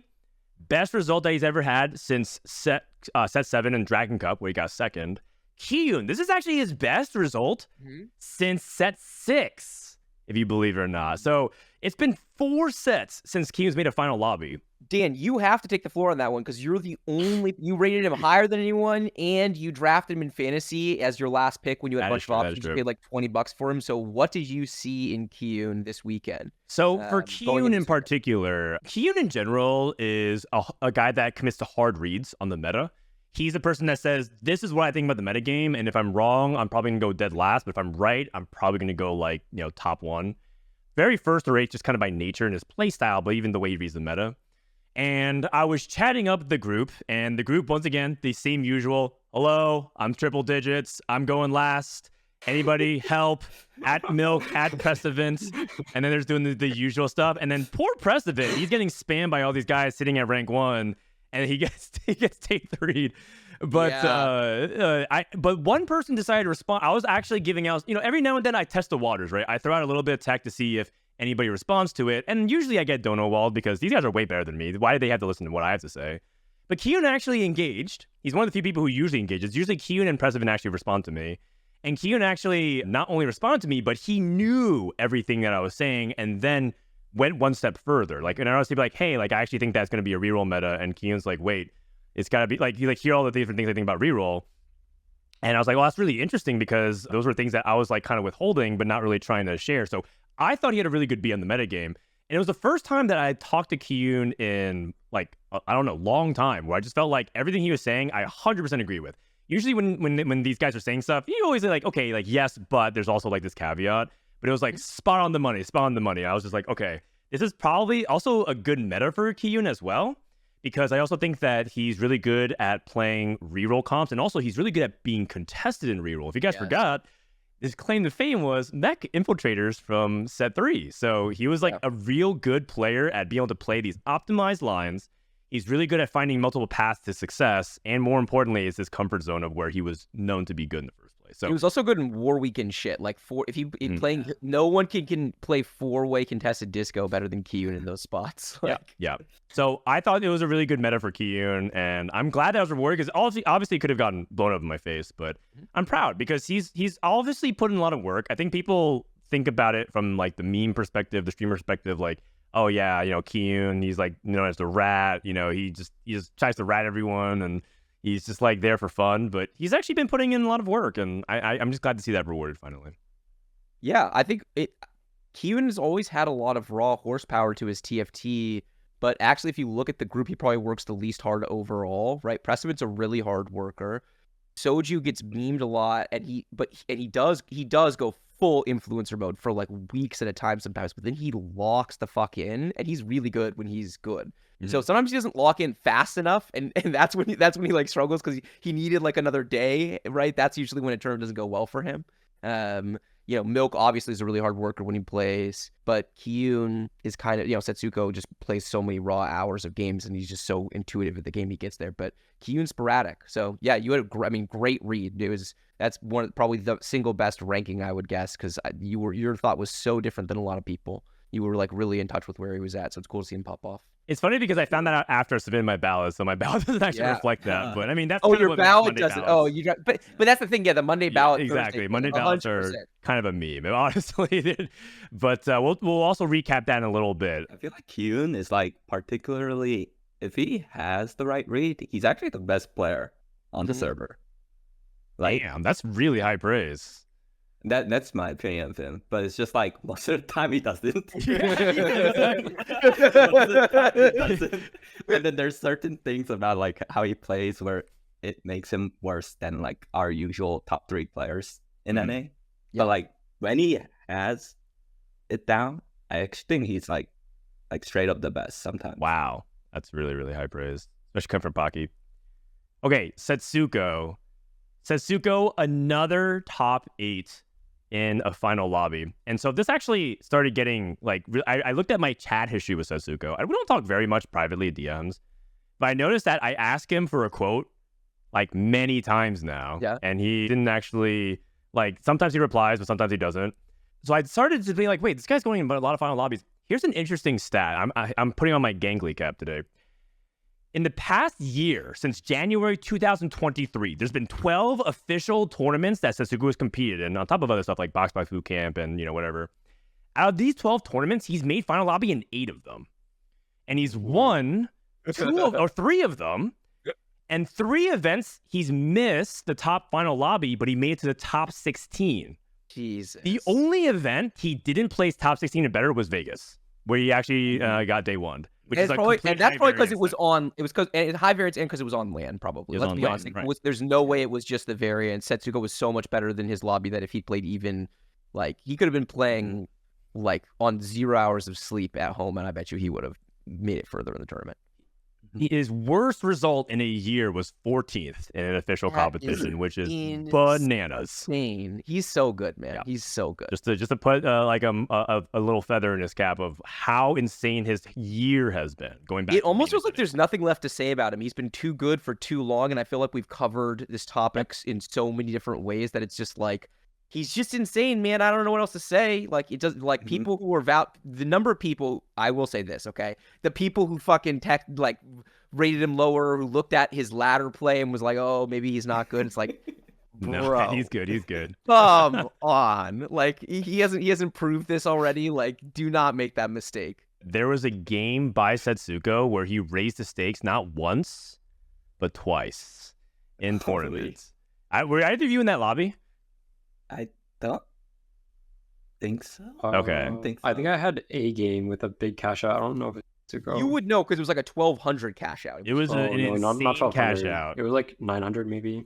[SPEAKER 1] best result that he's ever had since set 7 in Dragon Cup, where he got second. Kayndrew, this is actually his best result since set 6, if you believe it or not. So it's been 4 sets since Kayndrew's made a final lobby.
[SPEAKER 3] Dan, you have to take the floor on that one because you're the only. You rated him higher than anyone, and you drafted him in fantasy as your last pick when you had a bunch of options. You paid like $20 for him. So, what did you see in Kayndrew this weekend?
[SPEAKER 1] So for Kayndrew in particular, Kayndrew in general is a guy that commits to hard reads on the meta. He's the person that says, this is what I think about the metagame, and if I'm wrong, I'm probably going to go dead last, but if I'm right, I'm probably going to go, like, you know, top 1. Very first rate, just kind of by nature and his play style, but even the way he reads the meta. And I was chatting up the group, and the group, once again, the same usual, hello, I'm triple digits, I'm going last, anybody help, at Milk, at Precedent, and then there's doing the usual stuff, and then poor Precedent, he's getting spammed by all these guys sitting at rank 1, and he gets take 3. But but one person decided to respond. I was actually giving out, you know, every now and then I test the waters, right? I throw out a little bit of tech to see if anybody responds to it, and usually I get dono walled because these guys are way better than me. Why do they have to listen to what I have to say? But Kayndrew actually engaged. He's one of the few people who usually engages. Usually Kayndrew and Precedent actually respond to me. And Kayndrew actually not only responded to me, but he knew everything that I was saying and then went one step further. Like, and I was like, hey, like, I actually think that's going to be a reroll meta. And Kayndrew's like, wait, it's got to be, like, you like hear all the different things I think about reroll. And I was like, well, that's really interesting because those were things that I was like kind of withholding, but not really trying to share. So I thought he had a really good beat on the metagame. And it was the first time that I talked to Kayndrew in, like, I don't know, long time, where I just felt like everything he was saying, I 100% agree with. Usually when these guys are saying stuff, you always say like, okay, like, yes, but there's also like this caveat. But it was like spot on the money. I was just like, okay, this is probably also a good meta for Kayndrew as well, because I also think that he's really good at playing reroll comps, and also he's really good at being contested in reroll. If you guys forgot, his claim to fame was mech infiltrators from set 3. So he was like a real good player at being able to play these optimized lines. He's really good at finding multiple paths to success, and more importantly, is this comfort zone of where he was known to be good in the first place. So
[SPEAKER 3] he was also good in War Weekend shit. Like if he playing, no one can play 4-way contested disco better than Kayndrew in those spots. Like,
[SPEAKER 1] yeah. So I thought it was a really good meta for Kayndrew, and I'm glad that I was rewarded because obviously could have gotten blown up in my face, but I'm proud because he's obviously put in a lot of work. I think people think about it from like the meme perspective, the streamer perspective, like, oh yeah, you know, Kayndrew, he's like known as the rat, you know, he just tries to rat everyone, and he's just like there for fun, but he's actually been putting in a lot of work, and I'm just glad to see that rewarded finally.
[SPEAKER 3] Yeah, I think Kayndrew has always had a lot of raw horsepower to his TFT, but actually if you look at the group, he probably works the least hard overall, right? Precedent's a really hard worker. Soju gets memed a lot, and he does go full influencer mode for like weeks at a time sometimes, but then he locks the fuck in, and he's really good when he's good. So sometimes he doesn't lock in fast enough, and that's when he like struggles because he needed like another day, right? That's usually when a turn doesn't go well for him. You know, Milk obviously is a really hard worker when he plays, but Kayndrew is kind of, you know, Setsuko just plays so many raw hours of games, and he's just so intuitive at the game he gets there. But Kayndrew's sporadic. So yeah, you had a great read. That's probably the single best ranking, I would guess, because your thought was so different than a lot of people. You were like really in touch with where he was at, so it's cool to see him pop off.
[SPEAKER 1] It's funny because I found that out after I submitted my ballot, so my ballot doesn't actually reflect that. But I mean, that's
[SPEAKER 3] your ballot doesn't. Oh, but that's the thing. Yeah, the Monday ballot.
[SPEAKER 1] Exactly,
[SPEAKER 3] Thursday,
[SPEAKER 1] Monday ballots are kind of a meme, honestly. But we'll also recap that in a little bit.
[SPEAKER 5] I feel like Kayndrew is like particularly, if he has the right read, he's actually the best player on the server. Like,
[SPEAKER 1] damn, that's really high praise.
[SPEAKER 5] That's my opinion of him. But it's just like most of the time he doesn't. And then there's certain things about like how he plays where it makes him worse than like our usual top 3 players in NA.
[SPEAKER 3] Yeah.
[SPEAKER 5] But like when he has it down, I actually think he's like straight up the best sometimes.
[SPEAKER 1] Wow. That's really, really high praise, especially coming from Pocky. Okay, Setsuko. Setsuko, another top 8 in a final lobby. And so this actually started getting, like, I looked at my chat history with Setsuko. We don't talk very much privately at DMs, but I noticed that I asked him for a quote, like, many times now.
[SPEAKER 3] Yeah.
[SPEAKER 1] And he didn't actually, like, sometimes he replies, but sometimes he doesn't. So I started to be like, wait, this guy's going in a lot of final lobbies. Here's an interesting stat. I'm putting on my gangly cap today. In the past year, since January 2023, there's been 12 official tournaments that Setsuko has competed in, on top of other stuff like Box Box Boot Camp and, you know, whatever. Out of these 12 tournaments, he's made final lobby in 8 of them. And he's won 3 of them. And 3 events, he's missed the top final lobby, but he made it to the top 16.
[SPEAKER 3] Jesus.
[SPEAKER 1] The only event he didn't place top 16 and better was Vegas, where he actually got day 1. Which is like
[SPEAKER 3] that's probably because it was on. It was because high variance and because it was on land. Probably. Let's be honest.
[SPEAKER 1] Right.
[SPEAKER 3] There's no way it was just the variance. Setsuko was so much better than his lobby that if he played even, like he could have been playing like on 0 hours of sleep at home, and I bet you he would have made it further in the tournament.
[SPEAKER 1] His worst result in a year was 14th in an official competition, which is bananas.
[SPEAKER 3] Insane. He's so good, man.
[SPEAKER 1] Yeah.
[SPEAKER 3] He's so good.
[SPEAKER 1] Just to put like a little feather in his cap of how insane his year has been going back.
[SPEAKER 3] It almost feels like there's nothing left to say about him. He's been too good for too long, and I feel like we've covered this topics in so many different ways that it's just like he's just insane, man. I don't know what else to say. Like it does. Like people who are the number of people. I will say this, okay? The people who fucking rated him lower, who looked at his ladder play and was like, "Oh, maybe he's not good." It's like,
[SPEAKER 1] no,
[SPEAKER 3] bro,
[SPEAKER 1] he's good. He's good.
[SPEAKER 3] Come on, like he hasn't proved this already. Like, do not make that mistake.
[SPEAKER 1] There was a game by Setsuko where he raised the stakes not once, but twice in tournaments. Were either of you in that lobby?
[SPEAKER 5] I don't think so.
[SPEAKER 1] Okay.
[SPEAKER 4] I think I had a game with a big cash out. I don't know if it's to go.
[SPEAKER 3] You would know because it was like a 1,200 cash out.
[SPEAKER 1] It was an insane
[SPEAKER 4] not
[SPEAKER 1] cash out.
[SPEAKER 4] It was like 900 maybe.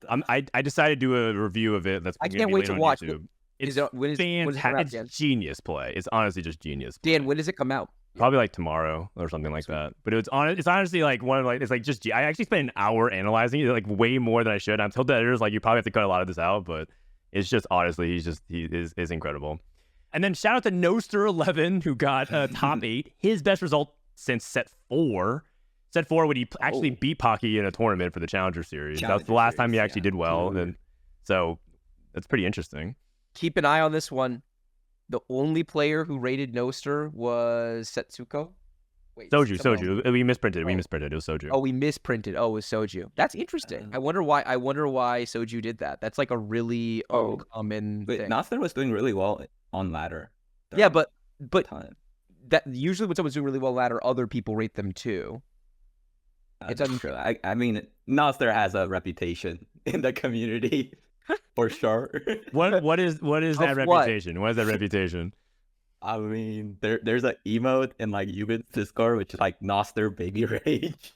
[SPEAKER 1] I decided to do a review of it.
[SPEAKER 3] I can't wait to watch.
[SPEAKER 1] It's
[SPEAKER 3] when is it come out, Dan?
[SPEAKER 1] It's genius play. It's honestly just genius play.
[SPEAKER 3] Dan, when does it come out?
[SPEAKER 1] Probably like tomorrow or something like that. But it's honestly like one of like, it's like just, I actually spent an hour analyzing it, like way more than I should. I'm told the editors like you probably have to cut a lot of this out, but it's just honestly he is incredible. And then shout out to Noster11 who got top 8, his best result since set 4. Set 4 when he actually beat Pocky in a tournament for the Challenger Series. That's the last time he actually did well, and so that's pretty interesting.
[SPEAKER 3] Keep an eye on this one. The only player who rated Noster was Setsuko. Wait,
[SPEAKER 1] Soju. We misprinted. It was Soju.
[SPEAKER 3] Oh, we misprinted. Oh, it was Soju. That's interesting. I wonder why Soju did that. That's like a really uncommon thing.
[SPEAKER 5] Noster was doing really well on ladder.
[SPEAKER 3] Yeah, but that usually when someone's doing really well ladder, other people rate them too.
[SPEAKER 5] It's untrue. I mean, Noster has a reputation in the community for sure.
[SPEAKER 1] What is that reputation? What is that reputation?
[SPEAKER 5] I mean, there's an emote in like Yugen's Discord which is like Noster baby rage.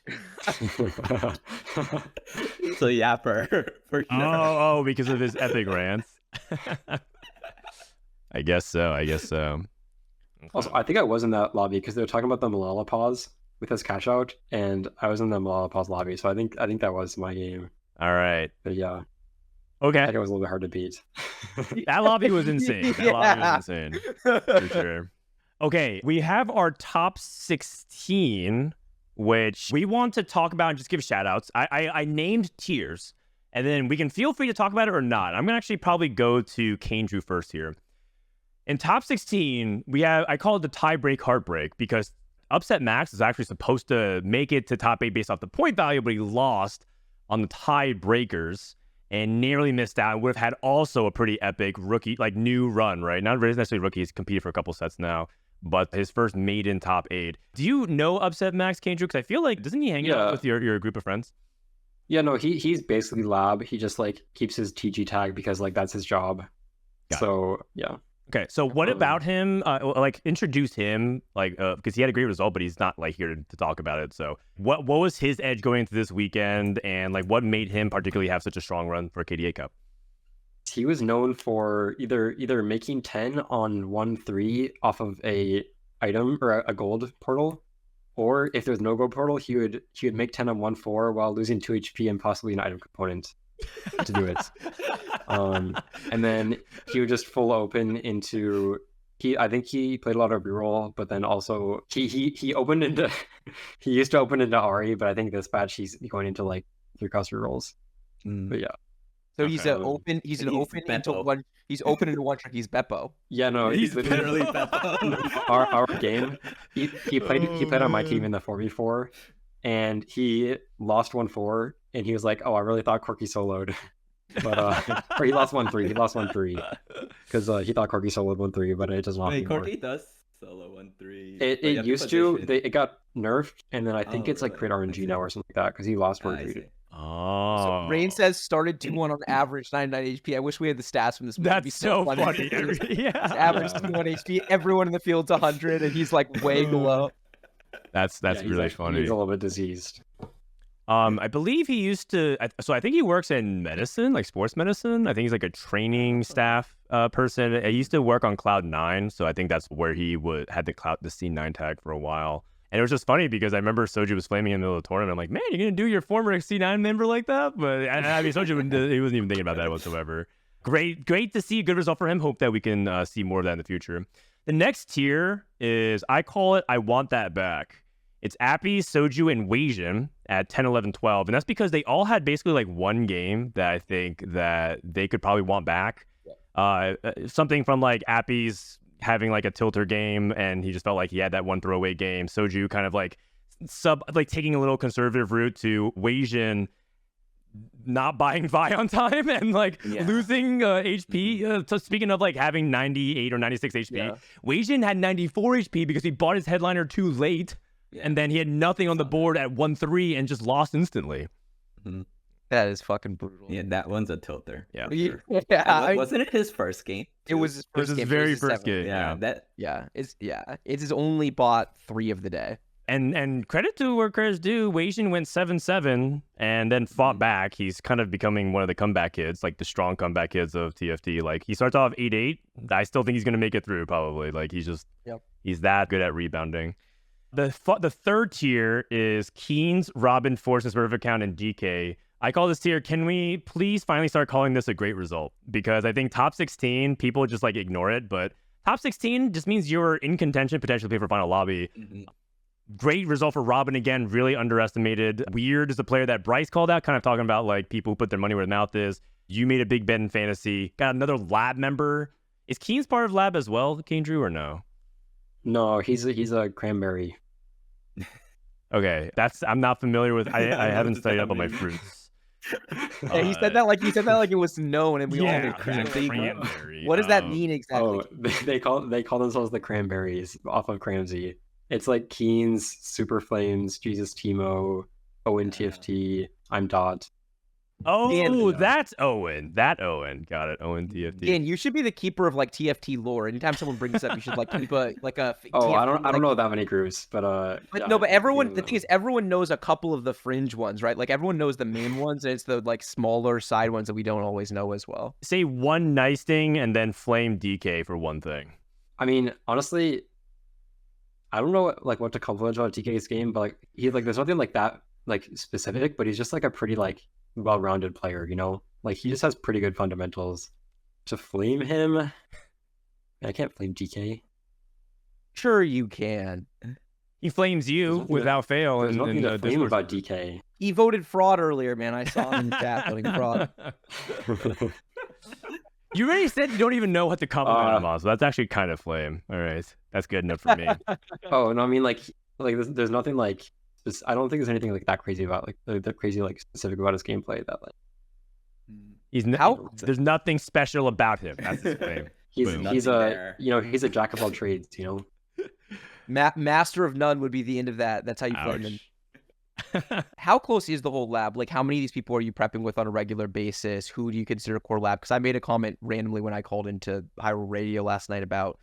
[SPEAKER 5] So yeah, for sure.
[SPEAKER 1] Oh, because of his epic rants. I guess so.
[SPEAKER 4] Also, I think I was in that lobby because they were talking about the Malala pause with his cash out, and I was in the Malala pause lobby, so I think that was my game.
[SPEAKER 1] All right.
[SPEAKER 4] But yeah.
[SPEAKER 1] Okay.
[SPEAKER 4] I think it was a little bit hard to beat.
[SPEAKER 1] That lobby was insane. Lobby was insane. For sure. Okay, we have our top 16, which we want to talk about and just give shout outs. I named tiers, and then we can feel free to talk about it or not. I'm going to actually probably go to Kayndrew first here. In top 16, I call it the tie break heartbreak because Upset Max is actually supposed to make it to top 8 based off the point value, but he lost on the tie breakers and nearly missed out. Would have had also a pretty epic rookie, like new run, right? Not really necessarily rookie. He's competed for a couple sets now, but his first maiden top 8. Do you know Upset Max, Kayndrew? Because I feel like, doesn't he hang out with your group of friends?
[SPEAKER 4] Yeah, no, he's basically lab. He just like keeps his TG tag because like that's his job.
[SPEAKER 1] Got it.
[SPEAKER 4] So yeah.
[SPEAKER 1] Okay, so what about him? Like, introduce him, like, because he had a great result, but he's not like here to talk about it. So, what was his edge going into this weekend, and like, what made him particularly have such a strong run for KDA Cup?
[SPEAKER 4] He was known for either making 10 on 1-3 off of a item or a gold portal, or if there's no gold portal, he would make 10 on 1-4 while losing 2 HP and possibly an item component to do it. And then he would just full open into I think he played a lot of reroll, but then also he opened into he used to open into Ari, but I think this patch he's going into like 3-cost rerolls. But yeah.
[SPEAKER 3] So
[SPEAKER 1] Okay.
[SPEAKER 3] he's open into one. He's open into one trick. He's Beppo.
[SPEAKER 4] Yeah, no,
[SPEAKER 5] He's literally Beppo.
[SPEAKER 4] our game. He played on my team in the 4v4, and he lost 1-4, and he was like, "Oh, I really thought Corky soloed." But or he lost 1-3. He lost 1-3 because he thought Corky soloed 1-3, but it doesn't.
[SPEAKER 5] Wait, Corky does solo 1-3.
[SPEAKER 4] It used to. It got nerfed, and then I think it's like
[SPEAKER 5] really?
[SPEAKER 4] create RNG now or something like that because he lost
[SPEAKER 5] I
[SPEAKER 4] 1-3.
[SPEAKER 5] see.
[SPEAKER 1] Oh,
[SPEAKER 3] So Rain says started 2-1 on average, 99 HP. I wish we had the stats from this. It'd be
[SPEAKER 1] that's so funny.
[SPEAKER 3] His
[SPEAKER 1] Yeah,
[SPEAKER 3] average 21 HP. Everyone in the field's 100, and he's like way below.
[SPEAKER 1] that's
[SPEAKER 4] Yeah, he's
[SPEAKER 1] really
[SPEAKER 4] actually-
[SPEAKER 1] funny.
[SPEAKER 4] He's a little bit diseased.
[SPEAKER 1] I believe he used to. So I think he works in medicine, like sports medicine. I think he's like a training staff person. I used to work on Cloud9, so I think that's where he had the C9 tag for a while. And it was just funny because I remember Soju was flaming in the middle of the tournament. I'm like, man, you're gonna do your former C9 member like that? But I mean, Soju he wasn't even thinking about that whatsoever. Great to see a good result for him. Hope that we can see more of that in the future. The next tier is, I call it, I want that back. It's Appy, Soju, and Weijin at 10, 11, 12. And that's because they all had basically like one game that I think that they could probably want back. Something from like Appy's having like a tilter game, and he just felt like he had that one throwaway game. Soju kind of like taking a little conservative route to Weijin not buying Vi on time and like losing HP. So speaking of like having 98 or 96 HP, Weijin had 94 HP because he bought his headliner too late. And then he had nothing on the board at 1-3 and just lost instantly.
[SPEAKER 3] That is fucking brutal.
[SPEAKER 5] Yeah, that one's a tilter.
[SPEAKER 1] Yeah.
[SPEAKER 5] Wasn't it his first game?
[SPEAKER 3] It was his first game.
[SPEAKER 1] very
[SPEAKER 3] It was his
[SPEAKER 1] first
[SPEAKER 3] seventh.
[SPEAKER 1] game.
[SPEAKER 5] Yeah,
[SPEAKER 3] It's his only bought 3 of the day.
[SPEAKER 1] And credit to where credit's due, Weijin went 7-7 and then fought back. He's kind of becoming one of the comeback kids, like the strong comeback kids of TFT. Like he starts off 8-8. I still think he's gonna make it through probably. Like he's that good at rebounding. The third tier is Keen's, Robin, Force's River Account, and DK. I call this tier, can we please finally start calling this a great result? Because I think top 16, people just like ignore it, but top 16 just means you're in contention, potentially play for final lobby. Great result for Robin again, really underestimated. Weird is the player that Bryce called out, kind of talking about like people who put their money where their mouth is. You made a big bet in fantasy. Got another lab member. Is Keen's part of lab as well, Kayndrew, or no?
[SPEAKER 4] No, he's a cranberry.
[SPEAKER 1] Okay, I'm not familiar with. I haven't studied up on my fruits.
[SPEAKER 3] Yeah, he said that like it was known, and we all knew.
[SPEAKER 1] cranberry.
[SPEAKER 3] What does that mean exactly?
[SPEAKER 4] Oh, they call themselves the Cranberries off of Cramsy. It's like Keen's, Super Flames, Jesus Timo, Owen TFT, I'm Dot.
[SPEAKER 1] Oh, that's Owen. That Owen. Got it. Owen TFT.
[SPEAKER 3] Dan, you should be the keeper of like TFT lore. Anytime someone brings this up, you should like keep a
[SPEAKER 4] Oh,
[SPEAKER 3] TFT,
[SPEAKER 4] I don't know that many groups, but
[SPEAKER 3] no, but everyone. The thing is, everyone knows a couple of the fringe ones, right? Like everyone knows the main ones, and it's the like smaller side ones that we don't always know as well.
[SPEAKER 1] Say one nice thing and then flame DK for one thing.
[SPEAKER 4] I mean, honestly, I don't know what to compliment about TK's game, but like there's nothing like that like specific, but he's just like a pretty like well-rounded player, you know? Like he just has pretty good fundamentals. To flame him, I can't flame DK.
[SPEAKER 3] Sure, you can.
[SPEAKER 1] He flames you without fail.
[SPEAKER 4] There's nothing to flame
[SPEAKER 1] Discord
[SPEAKER 4] about
[SPEAKER 1] server.
[SPEAKER 4] DK.
[SPEAKER 3] He voted fraud earlier, man. I saw him in the chat voting fraud.
[SPEAKER 1] You already said you don't even know what to compliment him on, so that's actually kind of flame. All right, that's good enough for me.
[SPEAKER 4] Oh no, I mean like there's nothing like I don't think there's anything like that crazy about that crazy like specific about his gameplay that like
[SPEAKER 1] There's nothing special about him. That's his claim.
[SPEAKER 4] he's
[SPEAKER 1] Boom.
[SPEAKER 4] he's a he's a jack of all trades, you know.
[SPEAKER 3] Master of none would be the end of that. That's how you flame him. How close is the whole lab? Like, how many of these people are you prepping with on a regular basis? Who do you consider core lab? Because I made a comment randomly when I called into Hyrule Radio last night about,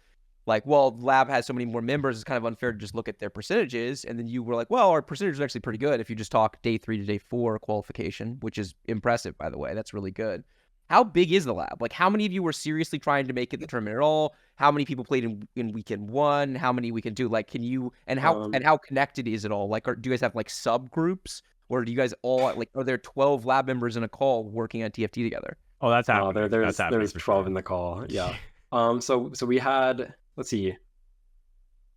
[SPEAKER 3] like, well, lab has so many more members, it's kind of unfair to just look at their percentages. And then you were like, well, our percentage is actually pretty good if you just talk day 3 to day 4 qualification, which is impressive, by the way. That's really good. How big is the lab? Like, how many of you were seriously trying to make it the tournament at all? How many people played in weekend 1? How many weekend 2? Like, can you, and how connected is it all? Like, do you guys have like subgroups, or do you guys all, like, are there 12 lab members in a call working on TFT together?
[SPEAKER 1] Oh, that's happening.
[SPEAKER 4] There's 12
[SPEAKER 1] sure.
[SPEAKER 4] in the call. Yeah. So we had, let's see.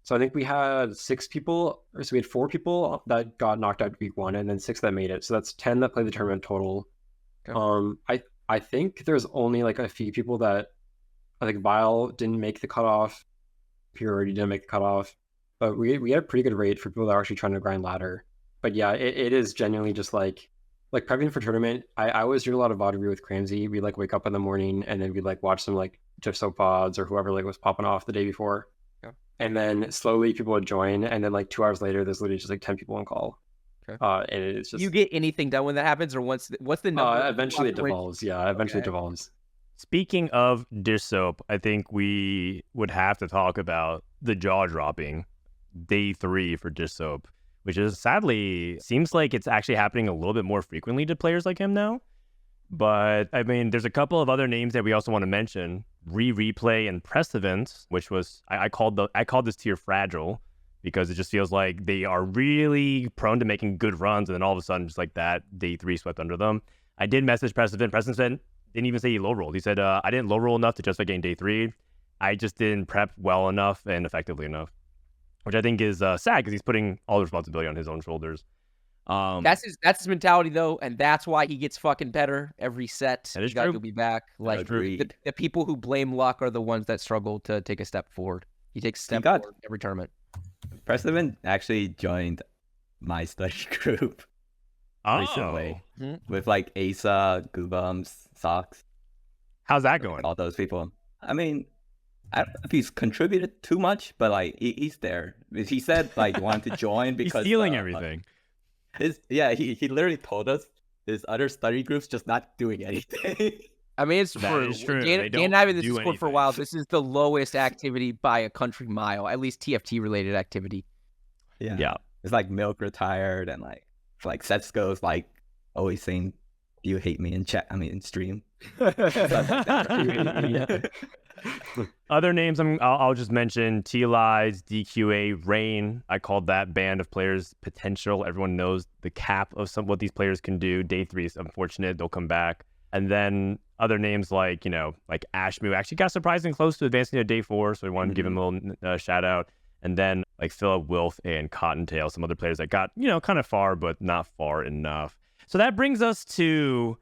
[SPEAKER 4] So I think we had 6 people, or so we had 4 people that got knocked out week 1, and then 6 that made it. So that's 10 that played the tournament total. Okay. I think there's only like a few people that, I think Vile didn't make the cutoff, Purity didn't make the cutoff, but we had a pretty good rate for people that are actually trying to grind ladder. But yeah, it is genuinely just like prepping for tournament. I always do a lot of VOD with Cramsy. We like wake up in the morning and then we'd like watch some like Jeff Soap pods or whoever like was popping off the day before.
[SPEAKER 3] Yeah.
[SPEAKER 4] And then slowly people would join, and then like 2 hours later there's literally just like 10 people on call.
[SPEAKER 3] Okay.
[SPEAKER 4] And it's just,
[SPEAKER 3] you get anything done when that happens, or what's the number?
[SPEAKER 4] Eventually it devolves. Yeah, eventually it devolves.
[SPEAKER 1] Speaking of dish soap, I think we would have to talk about the jaw dropping day 3 for dish soap, which is sadly seems like it's actually happening a little bit more frequently to players like him now. But I mean, there's a couple of other names that we also want to mention: Replay and Precedent, which was I called this tier fragile, because it just feels like they are really prone to making good runs, and then all of a sudden, just like that, day 3 swept under them. I did message Precedent. Precedent didn't even say he low rolled. He said, I didn't low roll enough to justify getting day 3. I just didn't prep well enough and effectively enough, which I think is sad, because he's putting all the responsibility on his own shoulders.
[SPEAKER 3] That's his mentality, though, and that's why he gets fucking better every set.
[SPEAKER 1] That is
[SPEAKER 3] true.
[SPEAKER 1] true.
[SPEAKER 3] Be back. Like, the people who blame luck are the ones that struggle to take a step forward. He takes a step forward every tournament.
[SPEAKER 5] Precedent actually joined my study group recently with like Asa, Goobums, Socks.
[SPEAKER 1] How's that going?
[SPEAKER 5] All those people. I mean, I don't know if he's contributed too much, but like he's there. He said like he wanted to join because
[SPEAKER 1] he's stealing everything.
[SPEAKER 5] He literally told us his other study group's just not doing anything.
[SPEAKER 3] I mean, it's true. Dan and I have been in this Discord for a while. This is the lowest activity by a country mile, at least TFT related activity.
[SPEAKER 5] Yeah. It's like Milk retired, and like Setsuko's like always saying, "Do you hate me in chat? I mean, in stream."
[SPEAKER 1] Other names I'll just mention: T-Lies, DQA, Rain. I called that band of players potential. Everyone knows the cap of what these players can do. Day 3 is unfortunate. They'll come back. And then other names like Ashmu actually got surprisingly close to advancing to day 4, so we wanted to give him a little shout out. And then like Philip Wilf and Cottontail, some other players that got, kind of far, but not far enough. So that brings us to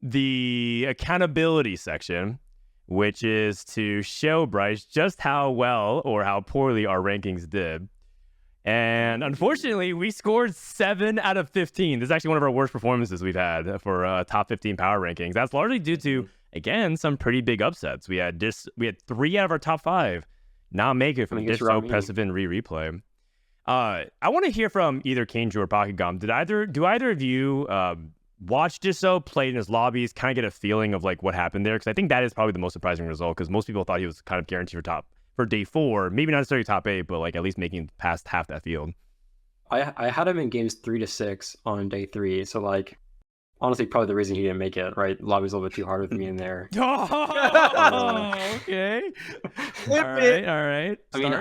[SPEAKER 1] the accountability section, which is to show Bryce just how well or how poorly our rankings did. And unfortunately, we scored 7 out of 15. This is actually one of our worst performances we've had for top 15 power rankings. That's largely due to, again, some pretty big upsets. We had 3 out of our top 5 not make it from Dish Soap, Precedent, Replay. I want to hear from either Kayndrew or Pockygom. Do either of you watch Dish Soap, play in his lobbies, kind of get a feeling of like what happened there? Because I think that is probably the most surprising result, because most people thought he was kind of guaranteed for day 4, maybe not necessarily top 8, but like at least making past half that field.
[SPEAKER 4] I had him in games 3 to 6 on day 3, so like honestly probably the reason he didn't make it, right? Lobby's a little bit too hard with me in there.
[SPEAKER 1] Oh, okay. All right.
[SPEAKER 4] I mean,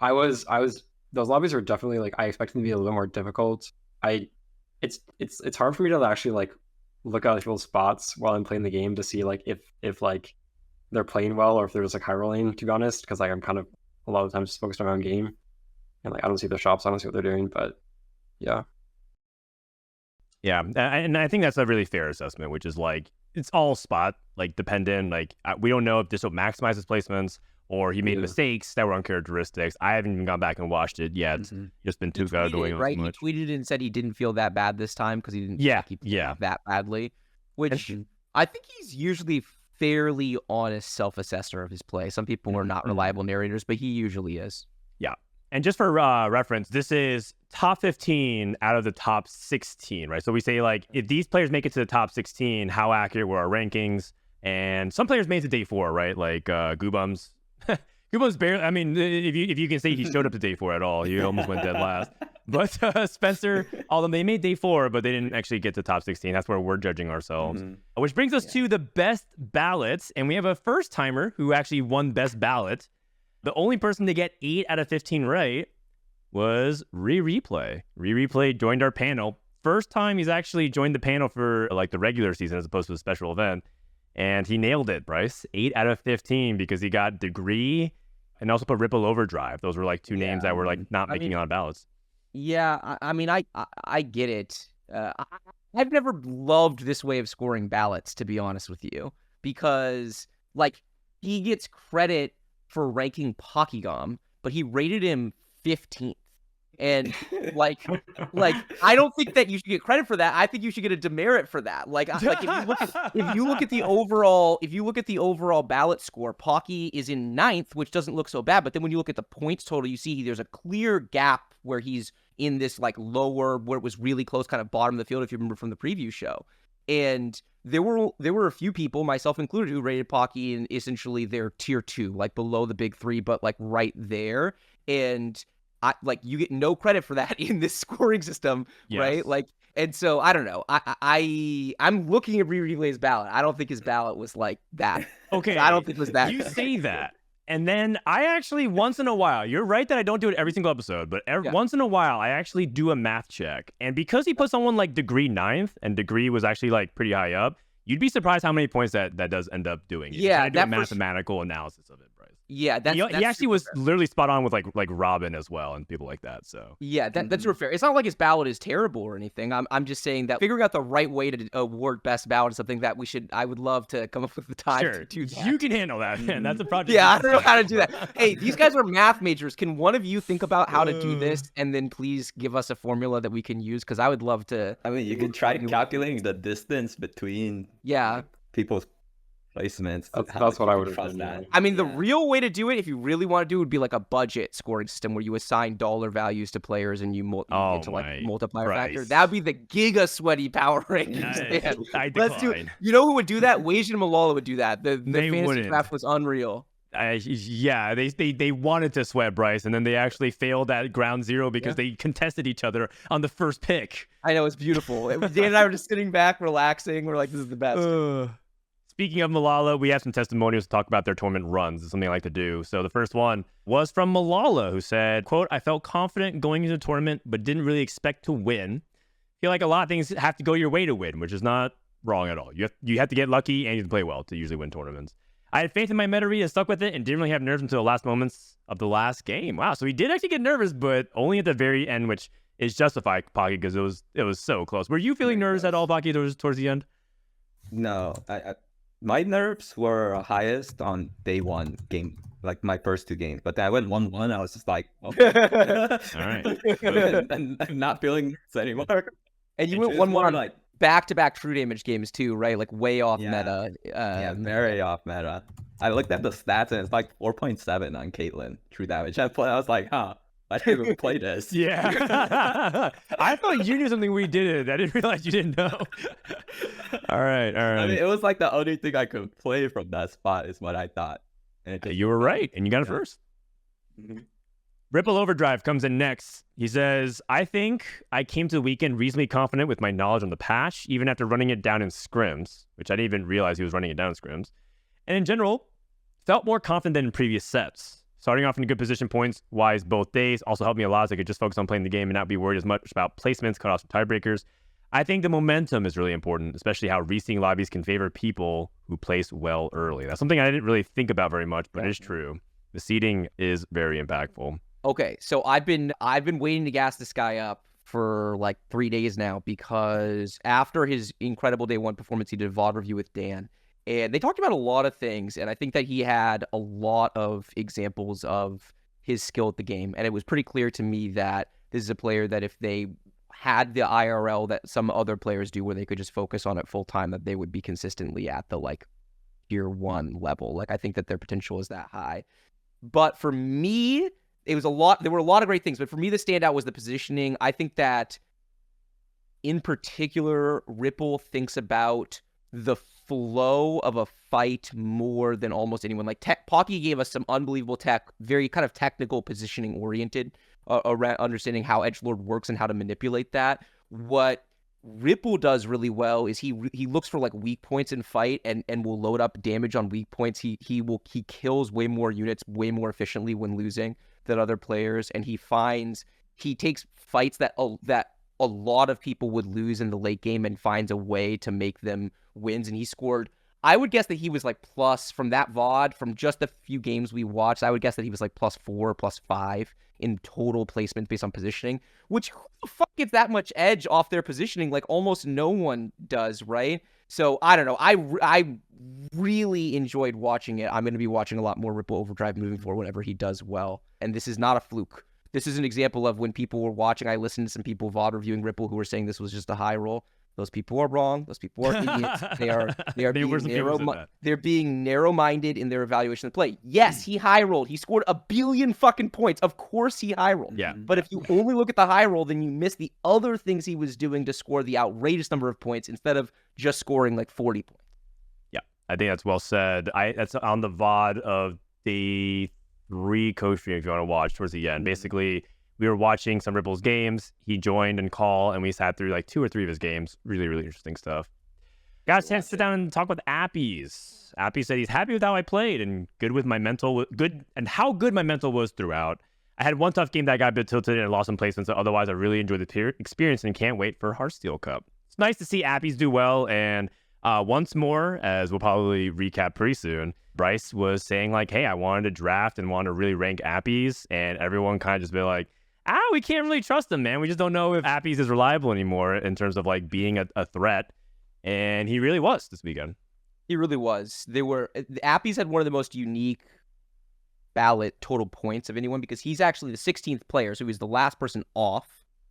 [SPEAKER 4] I was those lobbies are definitely like I expected them to be a little more difficult. It's hard for me to actually like look at people's spots while I'm playing the game to see like if like they're playing well or if they're just like high rolling, to be honest, because like I'm kind of a lot of times focused on my own game and like I don't see their shops, I don't see what they're doing, but yeah.
[SPEAKER 1] Yeah, and I think that's a really fair assessment, which is like it's all spot like dependent. Like we don't know if this will maximize his placements or he made mistakes that were uncharacteristics. I haven't even gone back and watched it yet. It's just been too far doing
[SPEAKER 3] right.
[SPEAKER 1] So much.
[SPEAKER 3] He tweeted and said he didn't feel that bad this time because he didn't keep that badly, which I think he's usually fairly honest self-assessor of his play. Some people are not reliable narrators, but he usually is.
[SPEAKER 1] Yeah. And just for reference, this is top 15 out of the top 16, right? So we say, like, if these players make it to the top 16, how accurate were our rankings? And some players made it to day 4, right? Like Goobums. Goobums barely, I mean, if you can say he showed up to day 4 at all, he almost went dead last. But Spencer, although they made day 4, but they didn't actually get to top 16. That's where we're judging ourselves. Which brings us to the best ballots. And we have a first timer who actually won best ballot. The only person to get 8 out of 15 right was Replay. Replay joined our panel. First time he's actually joined the panel for like the regular season as opposed to a special event. And he nailed it, Bryce. 8 out of 15 because he got Degree and also put Ripple Overdrive. Those were like two names that were like not making it on ballots.
[SPEAKER 3] Yeah, I mean, I get it. I've never loved this way of scoring ballots, to be honest with you, because like he gets credit for ranking Pockygom, but he rated him 15th. And like I don't think that you should get credit for that. I think you should get a demerit for that. Like if you look at the overall ballot score, Pocky is in 9th, which doesn't look so bad. But then when you look at the points total, you see there's a clear gap where he's in this like lower, where it was really close, kind of bottom of the field, if you remember from the preview show. And there were a few people, myself included, who rated Pocky in essentially their tier 2, like below the big 3, but like right there. And you get no credit for that in this scoring system, right? Like, and so I don't know. I'm looking at Replay's ballot. I don't think his ballot was like that.
[SPEAKER 1] Okay,
[SPEAKER 3] I don't think it was that.
[SPEAKER 1] You say that, and then I actually once in a while. You're right that I don't do it every single episode, but once in a while I actually do a math check. And because he put someone like Degree 9th, and Degree was actually like pretty high up, you'd be surprised how many points that does end up doing.
[SPEAKER 3] Yeah,
[SPEAKER 1] I do a mathematical analysis of it.
[SPEAKER 3] Yeah,
[SPEAKER 1] he actually was literally spot on with like Robin as well and people like that. So
[SPEAKER 3] yeah, that's super fair. It's not like his ballot is terrible or anything. I'm just saying that figuring out the right way to award best ballot is something that I would love to come up with the time to do that.
[SPEAKER 1] You can handle that, man. That's a project.
[SPEAKER 3] Yeah, I don't know how to do that. Hey, these guys are math majors. Can one of you think about how to do this and then please give us a formula that we can use? Because I would love to.
[SPEAKER 5] I mean, you can try calculating the distance between people's placements.
[SPEAKER 4] That's what I would have done.
[SPEAKER 5] That.
[SPEAKER 3] I mean, the real way to do it, if you really want to do it, would be like a budget scoring system where you assign dollar values to players and you into like multiplier factor. That would be the giga sweaty power rankings.
[SPEAKER 1] I
[SPEAKER 3] Let's do it. You know who would do that? Wajin and Malala would do that. The fantasy draft was unreal.
[SPEAKER 1] Yeah, they wanted to sweat Bryce, and then they actually failed at ground zero because they contested each other on the first pick.
[SPEAKER 3] I know, it's beautiful. Dan and I were just sitting back, relaxing. We're like, this is the best.
[SPEAKER 1] Speaking of Malala, we have some testimonials to talk about their tournament runs. It's something I like to do. So the first one was from Malala, who said, quote, "I felt confident going into the tournament, but didn't really expect to win. Feel like a lot of things have to go your way to win, which is not wrong at all. You have to get lucky and you have to play well to usually win tournaments. I had faith in my meta read and stuck with it and didn't really have nerves until the last moments of the last game." Wow, so he did actually get nervous, but only at the very end, which is justified, Pocky, because it was so close. Were you feeling nervous at all, Pocky, towards the end?
[SPEAKER 5] No, my nerves were highest on day 1 game, like my first 2 games. But then I went 1-1. I was just like, okay.
[SPEAKER 1] All right.
[SPEAKER 5] And I'm not feeling this anymore.
[SPEAKER 3] And you went 1-1 on like back-to-back true damage games too, right? Like way off meta.
[SPEAKER 5] Very off meta. I looked at the stats and it's like 4.7 on Caitlyn true damage. I was like, I didn't even play this.
[SPEAKER 1] Yeah. I thought you knew something we didn't. I didn't realize you didn't know. All right.
[SPEAKER 5] I mean, it was like the only thing I could play from that spot is what I thought. And
[SPEAKER 1] you were right, and you got it first.
[SPEAKER 5] Mm-hmm.
[SPEAKER 1] Ripple Overdrive comes in next. He says, "I think I came to the weekend reasonably confident with my knowledge on the patch, even after running it down in scrims," which I didn't even realize he was running it down in scrims. "And in general, felt more confident than in previous sets. Starting off in a good position points-wise both days also helped me a lot, so I could just focus on playing the game and not be worried as much about placements, cutoffs, and tiebreakers. I think the momentum is really important, especially how reseeding lobbies can favor people who place well early." That's something I didn't really think about very much, but it is true. The seeding is very impactful.
[SPEAKER 3] Okay, so I've been waiting to gas this guy up for like 3 days now, because after his incredible day 1 performance, he did a VOD review with Dan. And they talked about a lot of things, and I think that he had a lot of examples of his skill at the game. And it was pretty clear to me that this is a player that if they had the IRL that some other players do where they could just focus on it full time, that they would be consistently at the like tier 1 level. Like, I think that their potential is that high. But for me, it was a lot. There were a lot of great things, but for me, the standout was the positioning. I think that, in particular, Ripple thinks about the flow of a fight more than almost anyone. Like Pocky gave us some unbelievable tech, very kind of technical positioning oriented, around understanding how edgelord works and how to manipulate that. What Ripple does really well is he looks for like weak points in fight and will load up damage on weak points. He kills way more units way more efficiently when losing than other players, and he takes fights that a lot of people would lose in the late game and finds a way to make them wins. And he scored, I would guess that he was like plus, from that VOD, from just the few games we watched, I would guess that he was like +4, +5 in total placement based on positioning, which who the fuck gets that much edge off their positioning? Like almost no one does, right? So I don't know. I really enjoyed watching it. I'm going to be watching a lot more Ripple Overdrive moving forward whenever he does well. And this is not a fluke. This is an example of when people were watching. I listened to some people VOD reviewing Ripple who were saying this was just a high roll. Those people are wrong. Those people are idiots. They're being narrow-minded in their evaluation of play. Yes, he high rolled. He scored 1 billion fucking points. Of course he high rolled.
[SPEAKER 1] Yeah.
[SPEAKER 3] But if you only look at the high roll, then you miss the other things he was doing to score the outrageous number of points instead of just scoring like 40 points.
[SPEAKER 1] Yeah, I think that's well said. That's on the VOD of day 3 coach stream if you want to watch towards the end. Basically, we were watching some Ripple's games. He joined and called, and we sat through like 2 or 3 of his games. Really, really interesting stuff. Got a chance to sit down and talk with Appies. Appies said he's happy with how I played and good with my mental, and how good my mental was throughout. I had one tough game that I got a bit tilted and lost some placements, so otherwise I really enjoyed the experience and can't wait for Hearthsteel Cup. It's nice to see Appies do well, and once more, as we'll probably recap pretty soon, Bryce was saying like, hey, I wanted to draft and wanted to really rank Appies, and everyone kind of just be like, we can't really trust him, man. We just don't know if Appies is reliable anymore in terms of like being a threat. And he really was this weekend.
[SPEAKER 3] He really was. Appies had one of the most unique ballot total points of anyone because he's actually the 16th player, so he was the last person off,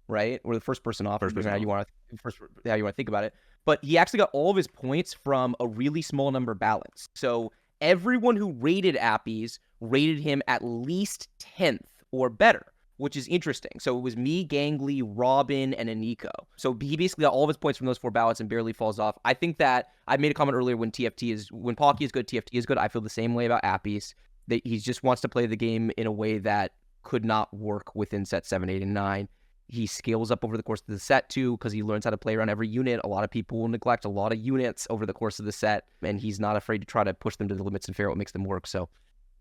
[SPEAKER 3] right? Or the first person off, how you want to think about it. But he actually got all of his points from a really small number of ballots. So everyone who rated Appies rated him at least 10th or better, which is interesting. So it was me, Gangly, Robin, and Aniko. So he basically got all of his points from those 4 ballots and barely falls off. I think that I made a comment earlier when Pocky is good, TFT is good. I feel the same way about Appies. That he just wants to play the game in a way that could not work within set 7, 8, and 9. He scales up over the course of the set too because he learns how to play around every unit. A lot of people will neglect a lot of units over the course of the set, and he's not afraid to try to push them to the limits and figure out what makes them work. So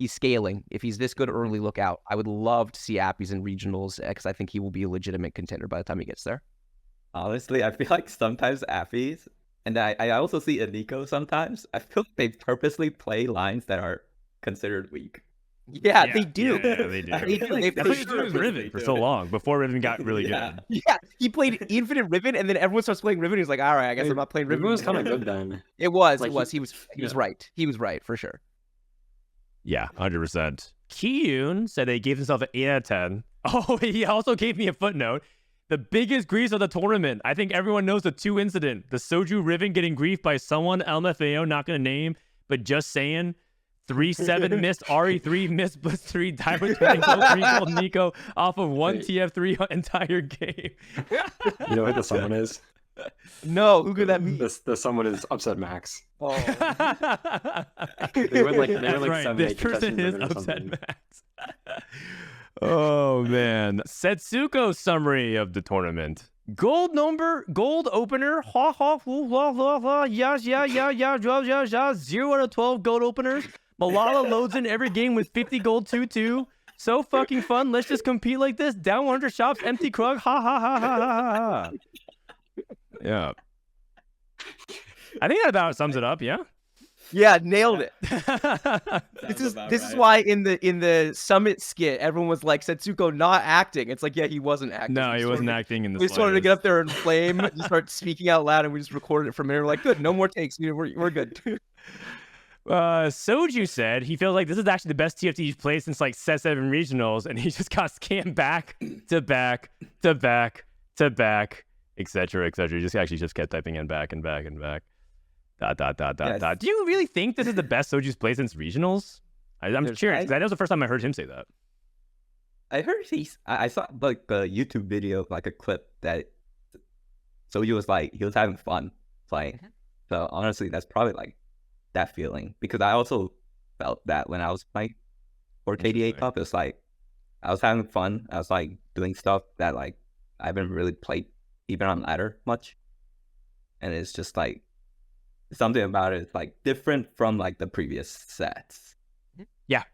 [SPEAKER 3] he's scaling. If he's this good early, look out. I would love to see Appies in regionals because I think he will be a legitimate contender by the time he gets there.
[SPEAKER 5] Honestly, I feel like sometimes Appies, and I also see Aniko sometimes, I feel like they purposely play lines that are considered weak.
[SPEAKER 3] Yeah, they do.
[SPEAKER 1] Yeah, they do. That's what he did with Riven for so long, before Riven got really good.
[SPEAKER 3] Yeah, he played Infinite Riven, and then everyone starts playing Riven. He's like, all right, I guess I'm not playing Riven.
[SPEAKER 4] Riven was kind of good then.
[SPEAKER 3] It was. He was right. He was right, for sure.
[SPEAKER 1] Yeah, 100%. Kayndrew said they gave himself an 8 out of 10. Oh, he also gave me a footnote. The biggest griefs of the tournament. I think everyone knows the 2 incident. The Soju Riven getting griefed by someone, LMFAO, not going to name, but just saying. 3-7 missed RE3, missed Blitz 3, died with 20 gold, 3 gold Nico off of 1 TF3 entire game.
[SPEAKER 4] You know who the someone is?
[SPEAKER 3] No, who could that be?
[SPEAKER 4] The someone is Upset Max.
[SPEAKER 3] Oh.
[SPEAKER 4] They went like
[SPEAKER 1] right.
[SPEAKER 4] 7,
[SPEAKER 1] This
[SPEAKER 4] 8
[SPEAKER 1] person is
[SPEAKER 4] or
[SPEAKER 1] Upset
[SPEAKER 4] something.
[SPEAKER 1] Max. Oh, man. Setsuko summary of the tournament. Gold opener, ha ha, la la la, yeah, 0 out of 12 gold openers. Malala loads in every game with 50 gold 2-2. So fucking fun. Let's just compete like this. Down 100 shops, empty Krug, ha ha ha ha ha ha. Yeah. I think that about sums it up, yeah?
[SPEAKER 3] Yeah, nailed it. This is why in the summit skit, everyone was like, Setsuko not acting. It's like, yeah, he wasn't acting.
[SPEAKER 1] No, he wasn't acting in the
[SPEAKER 3] We just wanted to get up there and flame, just start speaking out loud, and we just recorded it from there. We're like, good, no more takes. We're good.
[SPEAKER 1] Soju said he feels like this is actually the best TFT he's played since like set 7 regionals, and he just got scammed back to back to back to back, etc., etc. He just kept typing in back and back and back. ... Do you really think this is the best Soju's played since regionals? I'm curious because that was the first time I heard him say that.
[SPEAKER 5] I heard I saw like a YouTube video, like a clip that Soju was like he was having fun playing. So honestly, that's probably like that feeling because I also felt that when I was playing for KDA
[SPEAKER 1] Interesting.
[SPEAKER 5] Cup. It's like I was having fun. I was like doing stuff that like I haven't really played even on ladder much, and it's just like something about it is like different from like the previous sets.
[SPEAKER 1] Yeah.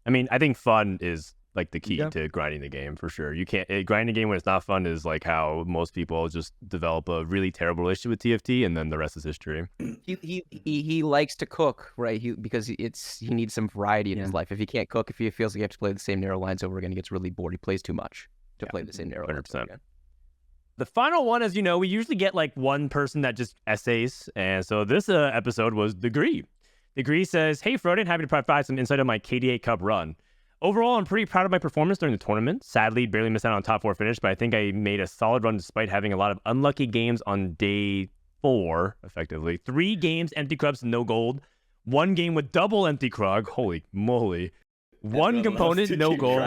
[SPEAKER 1] I mean, I think fun is like the key
[SPEAKER 3] Yeah.
[SPEAKER 1] to grinding the game for sure. You can't grinding the game when it's not fun is like how most people just develop a really terrible relationship with TFT, and then the rest is history.
[SPEAKER 3] He likes to cook, right? Because he needs some variety in his life. If he can't cook, if he feels like he has to play the same narrow lines over again, he gets really bored. He plays too much to play the same narrow lines
[SPEAKER 1] 100%.
[SPEAKER 3] over again.
[SPEAKER 1] The final one, as you know, we usually get like one person that just essays, and so this episode was Degree. Degree says, "Hey Froden, happy to provide some insight on my KDA Cup run. Overall, I'm pretty proud of my performance during the tournament. Sadly, barely missed out on top 4 finish, but I think I made a solid run despite having a lot of unlucky games on day 4, effectively. 3 games, empty clubs, no gold. 1 game with double empty krug. Holy moly. 1 component, no gold.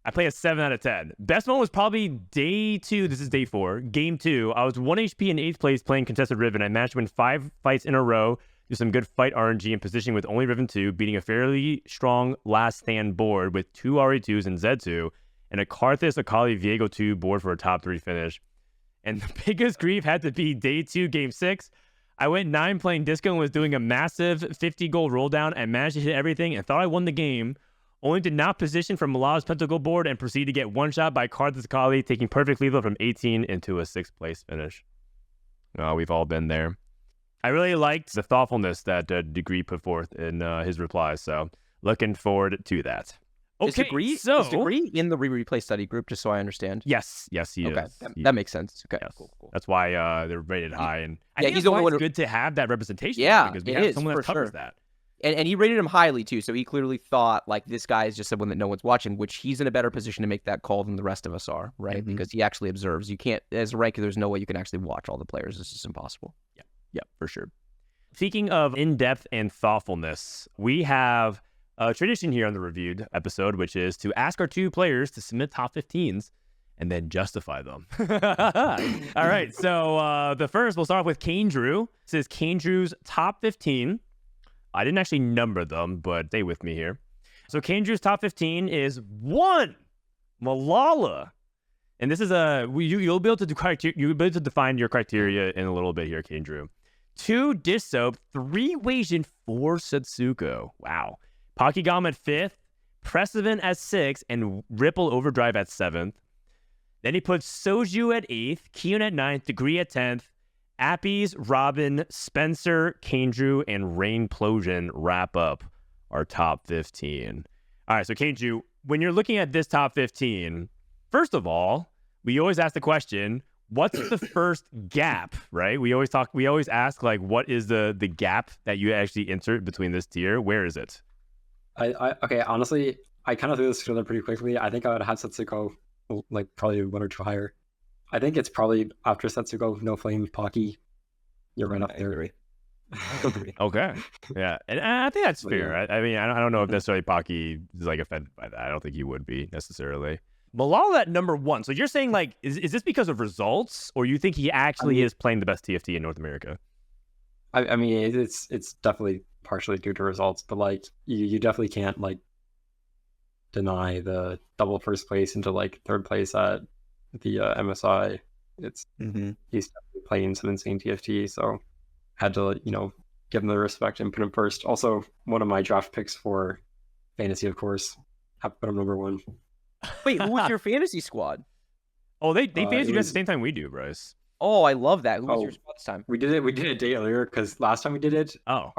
[SPEAKER 1] I play a 7 out of 10. Best one was probably day 2. This is day 4. Game 2. I was 1 HP in 8th place playing contested Riven. I managed to win 5 fights in a row. Do some good fight RNG and positioning with only Riven 2, beating a fairly strong last stand board with 2 RE2s and Z2, and a Karthus Akali Viego 2 board for a top 3 finish. And the biggest grief had to be day 2, game 6. I went 9 playing disco and was doing a massive 50 gold roll down and managed to hit everything and thought I won the game, only to not position from Malala's pentacle board and proceed to get one shot by Karthus Akali, taking perfect lethal from 18 into a 6th place finish. We've all been there. I really liked the thoughtfulness that Degree put forth in his replies, so looking forward to that. Okay,
[SPEAKER 3] is
[SPEAKER 1] so...
[SPEAKER 3] Degree in the replay study group, just so I understand?
[SPEAKER 1] Yes, he
[SPEAKER 3] okay.
[SPEAKER 1] is.
[SPEAKER 3] That makes sense. Okay,
[SPEAKER 1] Yes.
[SPEAKER 3] cool.
[SPEAKER 1] That's why they're rated high, and I
[SPEAKER 3] Yeah,
[SPEAKER 1] think
[SPEAKER 3] he's
[SPEAKER 1] that's
[SPEAKER 3] the only
[SPEAKER 1] why
[SPEAKER 3] one
[SPEAKER 1] it's
[SPEAKER 3] who-
[SPEAKER 1] good to have that representation.
[SPEAKER 3] Yeah,
[SPEAKER 1] because we
[SPEAKER 3] it
[SPEAKER 1] have
[SPEAKER 3] is,
[SPEAKER 1] someone that
[SPEAKER 3] for
[SPEAKER 1] covers
[SPEAKER 3] sure.
[SPEAKER 1] that.
[SPEAKER 3] And he rated him highly too, so he clearly thought like this guy is just someone that no one's watching, which he's in a better position to make that call than the rest of us are, right? Because he actually observes. You can't, as a ranker, there's no way you can actually watch all the players. It's just impossible.
[SPEAKER 1] Yeah, for sure. Speaking of in-depth and thoughtfulness, we have a tradition here on the reviewed episode, which is to ask our 2 players to submit top 15s and then justify them. All right, so the first, we'll start off with Kayndrew. This is Kayndrew's top 15. I didn't actually number them, but stay with me here. So Kayndrew's top 15 is 1, Malala. And this is you'll be able to define your criteria in a little bit here, Kayndrew. 2, Dish Soap. 3, Weijin. 4, Setsuko. Wow. Pockygom at 5th, Precedent at 6th, and Ripple Overdrive at 7th. Then he puts Soju at 8th, Kion at 9th, Degree at 10th, Appies, Robin, Spencer, Kayndrew, and Rainplosion wrap up our top 15. All right, so Kayndrew, when you're looking at this top 15, first of all, we always ask the question, what's the first gap, right? We always ask, like, what is the gap that you actually insert between this tier? Where is it?
[SPEAKER 4] Okay, honestly, I kind of threw this together pretty quickly. I think I would have Setsuko like probably 1 or 2 higher. I think it's probably after Setsuko, No Flame, Pocky. You're right up there.
[SPEAKER 5] I agree.
[SPEAKER 1] Okay. Yeah. And I think that's
[SPEAKER 4] But
[SPEAKER 1] fair.
[SPEAKER 4] yeah.
[SPEAKER 1] I mean, I don't know if necessarily Pocky is like offended by that. I don't think he would be necessarily. Malala at number 1. So you're saying like, is this because of results, or you think he actually is playing the best TFT in North America?
[SPEAKER 4] I mean, it's definitely partially due to results, but like you definitely can't like deny the double first place into like 3rd place at the MSI. It's he's definitely playing some insane TFT, so had to give him the respect and put him first. Also, one of my draft picks for fantasy, of course, have to put him number 1.
[SPEAKER 3] Wait, who was your fantasy squad?
[SPEAKER 1] Oh, they fantasy
[SPEAKER 4] it
[SPEAKER 1] draft
[SPEAKER 4] was-
[SPEAKER 1] at the same time we do, Bryce.
[SPEAKER 3] Oh, I love that. Who was
[SPEAKER 4] Oh.
[SPEAKER 3] your squad this time?
[SPEAKER 4] We did it a day earlier because last time we did it,
[SPEAKER 1] Oh.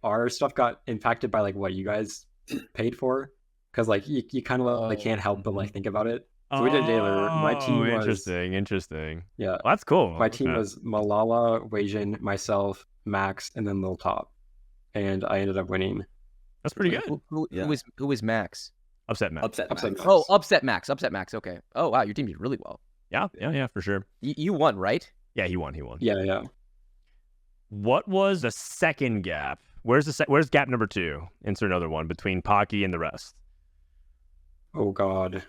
[SPEAKER 4] our stuff got impacted by like what you guys paid for, because like you kind of like can't help but like think about it. So we did a day earlier. My team was
[SPEAKER 1] Interesting.
[SPEAKER 4] yeah.
[SPEAKER 1] Well, that's cool.
[SPEAKER 4] My team
[SPEAKER 1] Okay.
[SPEAKER 4] was Malala, Weijin, myself, Max, and then Lil Top, and I ended up winning.
[SPEAKER 1] That's pretty good.
[SPEAKER 3] Who was Max?
[SPEAKER 1] Upset Matt.
[SPEAKER 5] Upset.
[SPEAKER 4] Upset
[SPEAKER 5] Max.
[SPEAKER 4] Max.
[SPEAKER 3] Oh, Upset Max. Okay. Oh, wow, your team did really well.
[SPEAKER 1] Yeah, for sure.
[SPEAKER 3] You won, right?
[SPEAKER 1] Yeah, he won.
[SPEAKER 4] Yeah.
[SPEAKER 1] What was the second gap? Where's gap number 2? Insert another one between Pocky and the rest.
[SPEAKER 4] Oh God.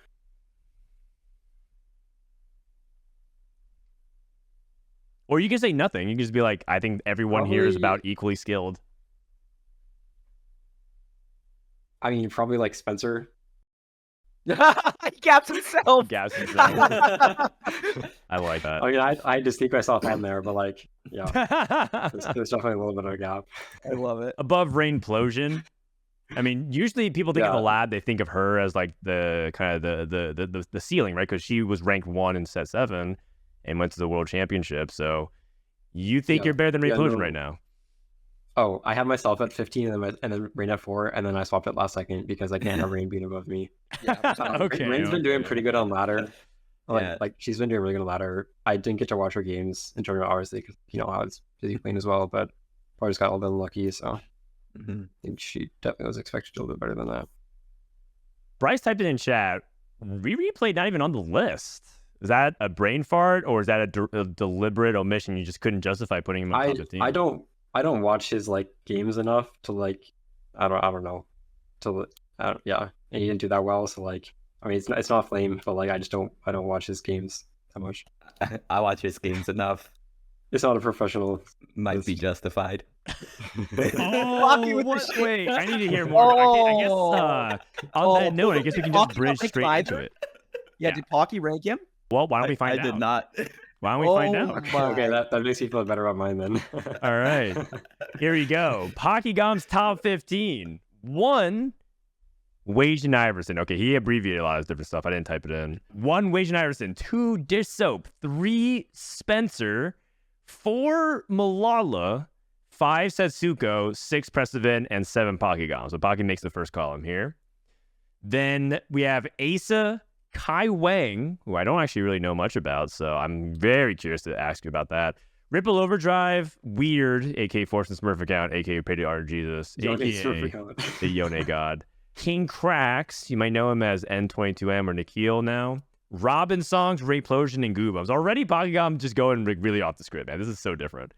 [SPEAKER 1] Or you can say nothing. You can just be like, I think everyone here is
[SPEAKER 4] Probably-
[SPEAKER 1] about equally skilled.
[SPEAKER 4] I mean, probably like Spencer.
[SPEAKER 3] He gaps himself.
[SPEAKER 1] Gas himself. I like that.
[SPEAKER 4] I mean, I had to sneak myself on there, but like, yeah, there's definitely a little bit of a gap.
[SPEAKER 3] I love it.
[SPEAKER 1] Above Rainplosion. I mean, usually people think of
[SPEAKER 4] Yeah.
[SPEAKER 1] the lad, they think of her as like the kind of the ceiling, right? Because she was ranked 1 in set 7 and went to the World Championship. So you think
[SPEAKER 4] Yeah.
[SPEAKER 1] you're better than
[SPEAKER 4] Yeah,
[SPEAKER 1] Rainplosion
[SPEAKER 4] no.
[SPEAKER 1] right now?
[SPEAKER 4] Oh, I had myself at 15 and then Rain at 4, and then I swapped it last second because I can't have Rain being above me.
[SPEAKER 1] Okay,
[SPEAKER 4] Rain's been doing pretty good on ladder.
[SPEAKER 5] Yeah.
[SPEAKER 4] Like she's been doing really good on ladder. I didn't get to watch her games in tournament, obviously, because I was busy playing as well. But probably just got a little bit unlucky. So
[SPEAKER 5] Mhm.
[SPEAKER 4] I think she definitely was expected to do a little bit better than that.
[SPEAKER 1] Bryce typed it in chat. Replay not even on the list. Is that a brain fart or is that a deliberate omission? You just couldn't justify putting him on top 15.
[SPEAKER 4] I don't watch his like games enough to like I don't know yeah, and he didn't do that well. So like I mean it's not flame, but like I don't watch his games that much.
[SPEAKER 5] I watch his games enough.
[SPEAKER 4] It's not a professional.
[SPEAKER 5] Might be justified.
[SPEAKER 1] Oh, what? Wait, I need to hear more. I guess on that note, I guess we can just bridge straight into it.
[SPEAKER 3] Yeah,
[SPEAKER 1] Yeah.
[SPEAKER 3] did Pocky rank him?
[SPEAKER 1] Well, why don't we find
[SPEAKER 5] I
[SPEAKER 1] out?
[SPEAKER 5] did not.
[SPEAKER 1] Why don't we find
[SPEAKER 3] Oh
[SPEAKER 1] out?
[SPEAKER 3] my-
[SPEAKER 4] Okay, that makes me feel better about mine then.
[SPEAKER 1] All right. Here we go. Pockygom's top 15. 1, Wajan Iverson. Okay, he abbreviated a lot of different stuff. I didn't type it in. 1, Wajan Iverson. 2, Dish Soap. 3, Spencer. 4, Malala. 5, Setsuko. 6, Pressevin. And 7, Pockygom. So Pocky makes the first column here. Then we have Asa, Kai Wang, who I don't actually really know much about, so I'm very curious to ask you about that. Ripple Overdrive, Weird, aka Force and Smurf account, aka Payday Jesus, aka the Yone God. King Cracks, you might know him as N22M or Nikhil now. Robin Songs, Rayplosion, and Goobums. Already Pockygom just going really off the script, man. This is so different.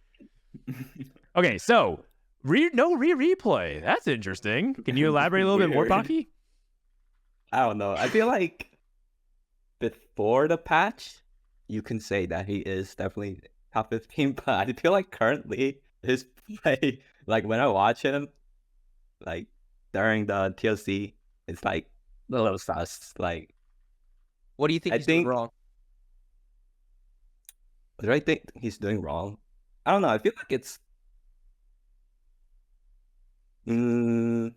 [SPEAKER 1] Okay, so replay. That's interesting. Can you elaborate a little bit more,
[SPEAKER 5] Weird.
[SPEAKER 1] Pocky?
[SPEAKER 5] I don't know. I feel like before the patch, you can say that he is definitely top 15, but I feel like currently his play, like when I watch him, like during the TLC, it's like a little sus. Like,
[SPEAKER 3] What do you think
[SPEAKER 5] I
[SPEAKER 3] he's doing
[SPEAKER 5] think-
[SPEAKER 3] wrong?
[SPEAKER 5] what do I think he's doing wrong? I don't know. I feel like it's. I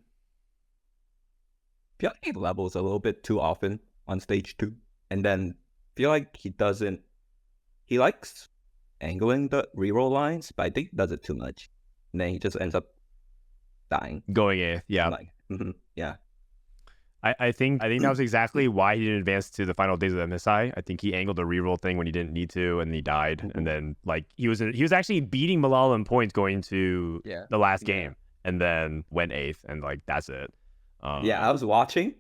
[SPEAKER 5] feel like he levels a little bit too often on stage 2. And then feel like he likes angling the reroll lines, but I think he does it too much. And then he just ends up dying.
[SPEAKER 1] Going 8th, yeah.
[SPEAKER 5] Like, yeah.
[SPEAKER 1] I think that was exactly why he didn't advance to the final days of the MSI. I think he angled the reroll thing when he didn't need to, and he died. And then like he was actually beating Malala in points going to the last game, and then went 8th, and like that's it.
[SPEAKER 5] Yeah, I was watching,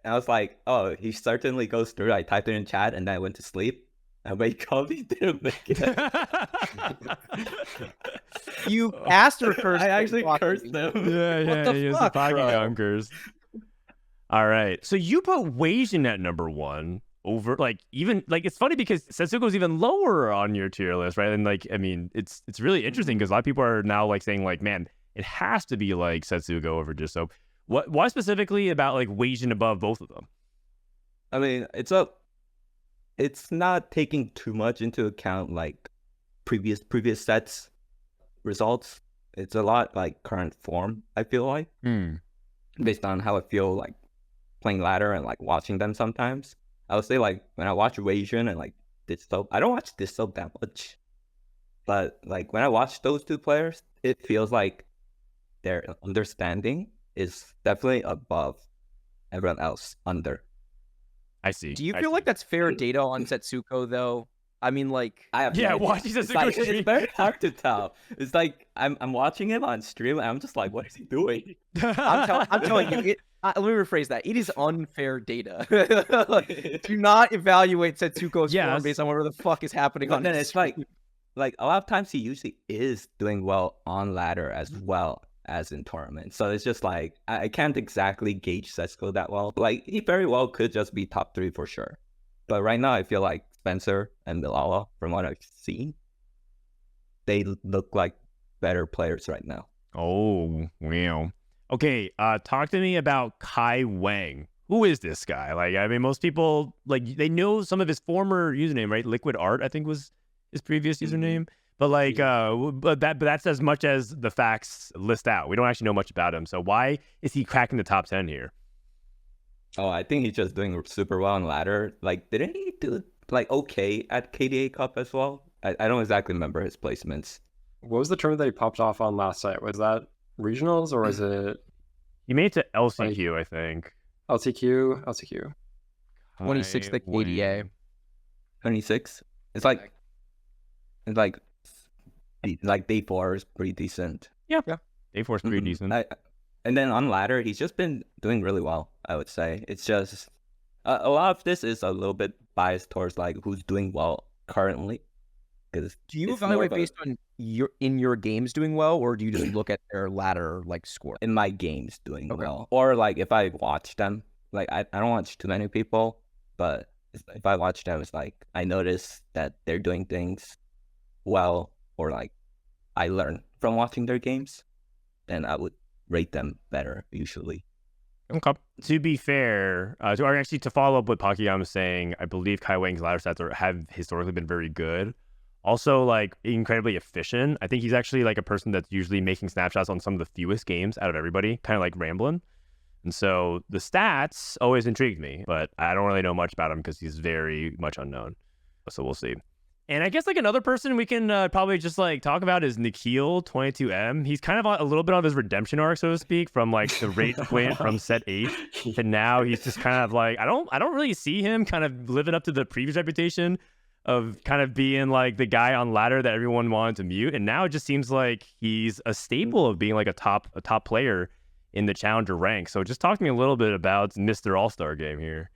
[SPEAKER 5] and I was like, oh, he certainly goes through. I typed it in chat, and then I went to sleep. I wake up, he didn't make it.
[SPEAKER 3] You asked or cursed
[SPEAKER 5] I
[SPEAKER 3] him,
[SPEAKER 5] actually
[SPEAKER 3] Pocky?
[SPEAKER 5] cursed them.
[SPEAKER 1] Yeah,
[SPEAKER 3] the
[SPEAKER 1] he was
[SPEAKER 3] fuck,
[SPEAKER 1] a Pocky
[SPEAKER 3] bro?
[SPEAKER 1] Gunkers. All right, so you put Wajan at number 1 over even it's funny because Setsuko's even lower on your tier list, right? And like I mean, it's really interesting because a lot of people are now like saying like, man, it has to be like Setsuko over just so. Why specifically about like Wajan above both of them?
[SPEAKER 5] I mean, it's not taking too much into account like previous sets results. It's a lot like current form, I feel like, based on how I feel like playing ladder and like watching them sometimes. I would say like when I watch Wajan and like Ditsoap, I don't watch Ditsoap that much, but like when I watch those two players, it feels like their understanding is definitely above everyone else under.
[SPEAKER 1] I see.
[SPEAKER 3] Do you feel like that's fair data on Setsuko though? I mean, like,
[SPEAKER 5] I have
[SPEAKER 1] Yeah,
[SPEAKER 5] no idea.
[SPEAKER 1] watching
[SPEAKER 5] It's
[SPEAKER 1] Setsuko
[SPEAKER 5] like,
[SPEAKER 1] stream.
[SPEAKER 5] it's very hard to tell. It's like I'm watching him on stream and I'm just like, what is he doing?
[SPEAKER 3] I'm telling you, let me rephrase that. It is unfair data. Do not evaluate Setsuko's
[SPEAKER 1] Yes.
[SPEAKER 3] form based on whatever the fuck is happening on
[SPEAKER 5] Then
[SPEAKER 3] his
[SPEAKER 5] it's like
[SPEAKER 3] stream.
[SPEAKER 5] a lot of times he usually is doing well on ladder as well. as in tournaments. So it's just like I can't exactly gauge CSGO that well. Like he very well could just be top 3 for sure. But right now I feel like Spencer and Bilala, from what I've seen, they look like better players right now.
[SPEAKER 1] Oh, wow. Okay, talk to me about Kai Wang. Who is this guy? Like, I mean, most people, like, they know some of his former username, right? Liquid Art, I think, was his previous username. But like, but that's as much as the facts list out. We don't actually know much about him. So why is he cracking the top 10 here?
[SPEAKER 5] Oh, I think he's just doing super well on ladder. Like, didn't he do like okay at KDA Cup as well? I don't exactly remember his placements.
[SPEAKER 4] What was the tournament that he popped off on last night? Was that regionals or was it
[SPEAKER 1] He made it to LCQ, I think.
[SPEAKER 4] LCQ?
[SPEAKER 3] 26th at KDA.
[SPEAKER 5] 26. It's like day 4 is pretty decent.
[SPEAKER 1] Yeah. Day 4 is pretty decent.
[SPEAKER 5] And then on ladder, he's just been doing really well, I would say. It's just a lot of this is a little bit biased towards like who's doing well currently.
[SPEAKER 3] Do you evaluate based on your games doing well, or do you just look at their ladder like score?
[SPEAKER 5] In my games doing well, or like if I watch them, like I don't watch too many people, but if I watch them, it's like I notice that they're doing things well, or like I learn from watching their games, then I would rate them better usually.
[SPEAKER 1] Okay. To be fair, to follow up what Pockygom was saying, I believe Kai Wang's ladder stats have historically been very good. Also, like, incredibly efficient. I think he's actually like a person that's usually making snapshots on some of the fewest games out of everybody, kind of like Ramblin'. And so the stats always intrigued me, but I don't really know much about him because he's very much unknown. So we'll see. And I guess like another person we can probably just like talk about is Nikhil 22M. He's kind of a little bit on his redemption arc, so to speak, from like the rage quit from set 8 to now. He's just kind of like I don't really see him kind of living up to the previous reputation of kind of being like the guy on ladder that everyone wanted to mute, and now it just seems like he's a staple of being like a top player in the challenger rank. So just talk to me a little bit about Mr. All-Star game here.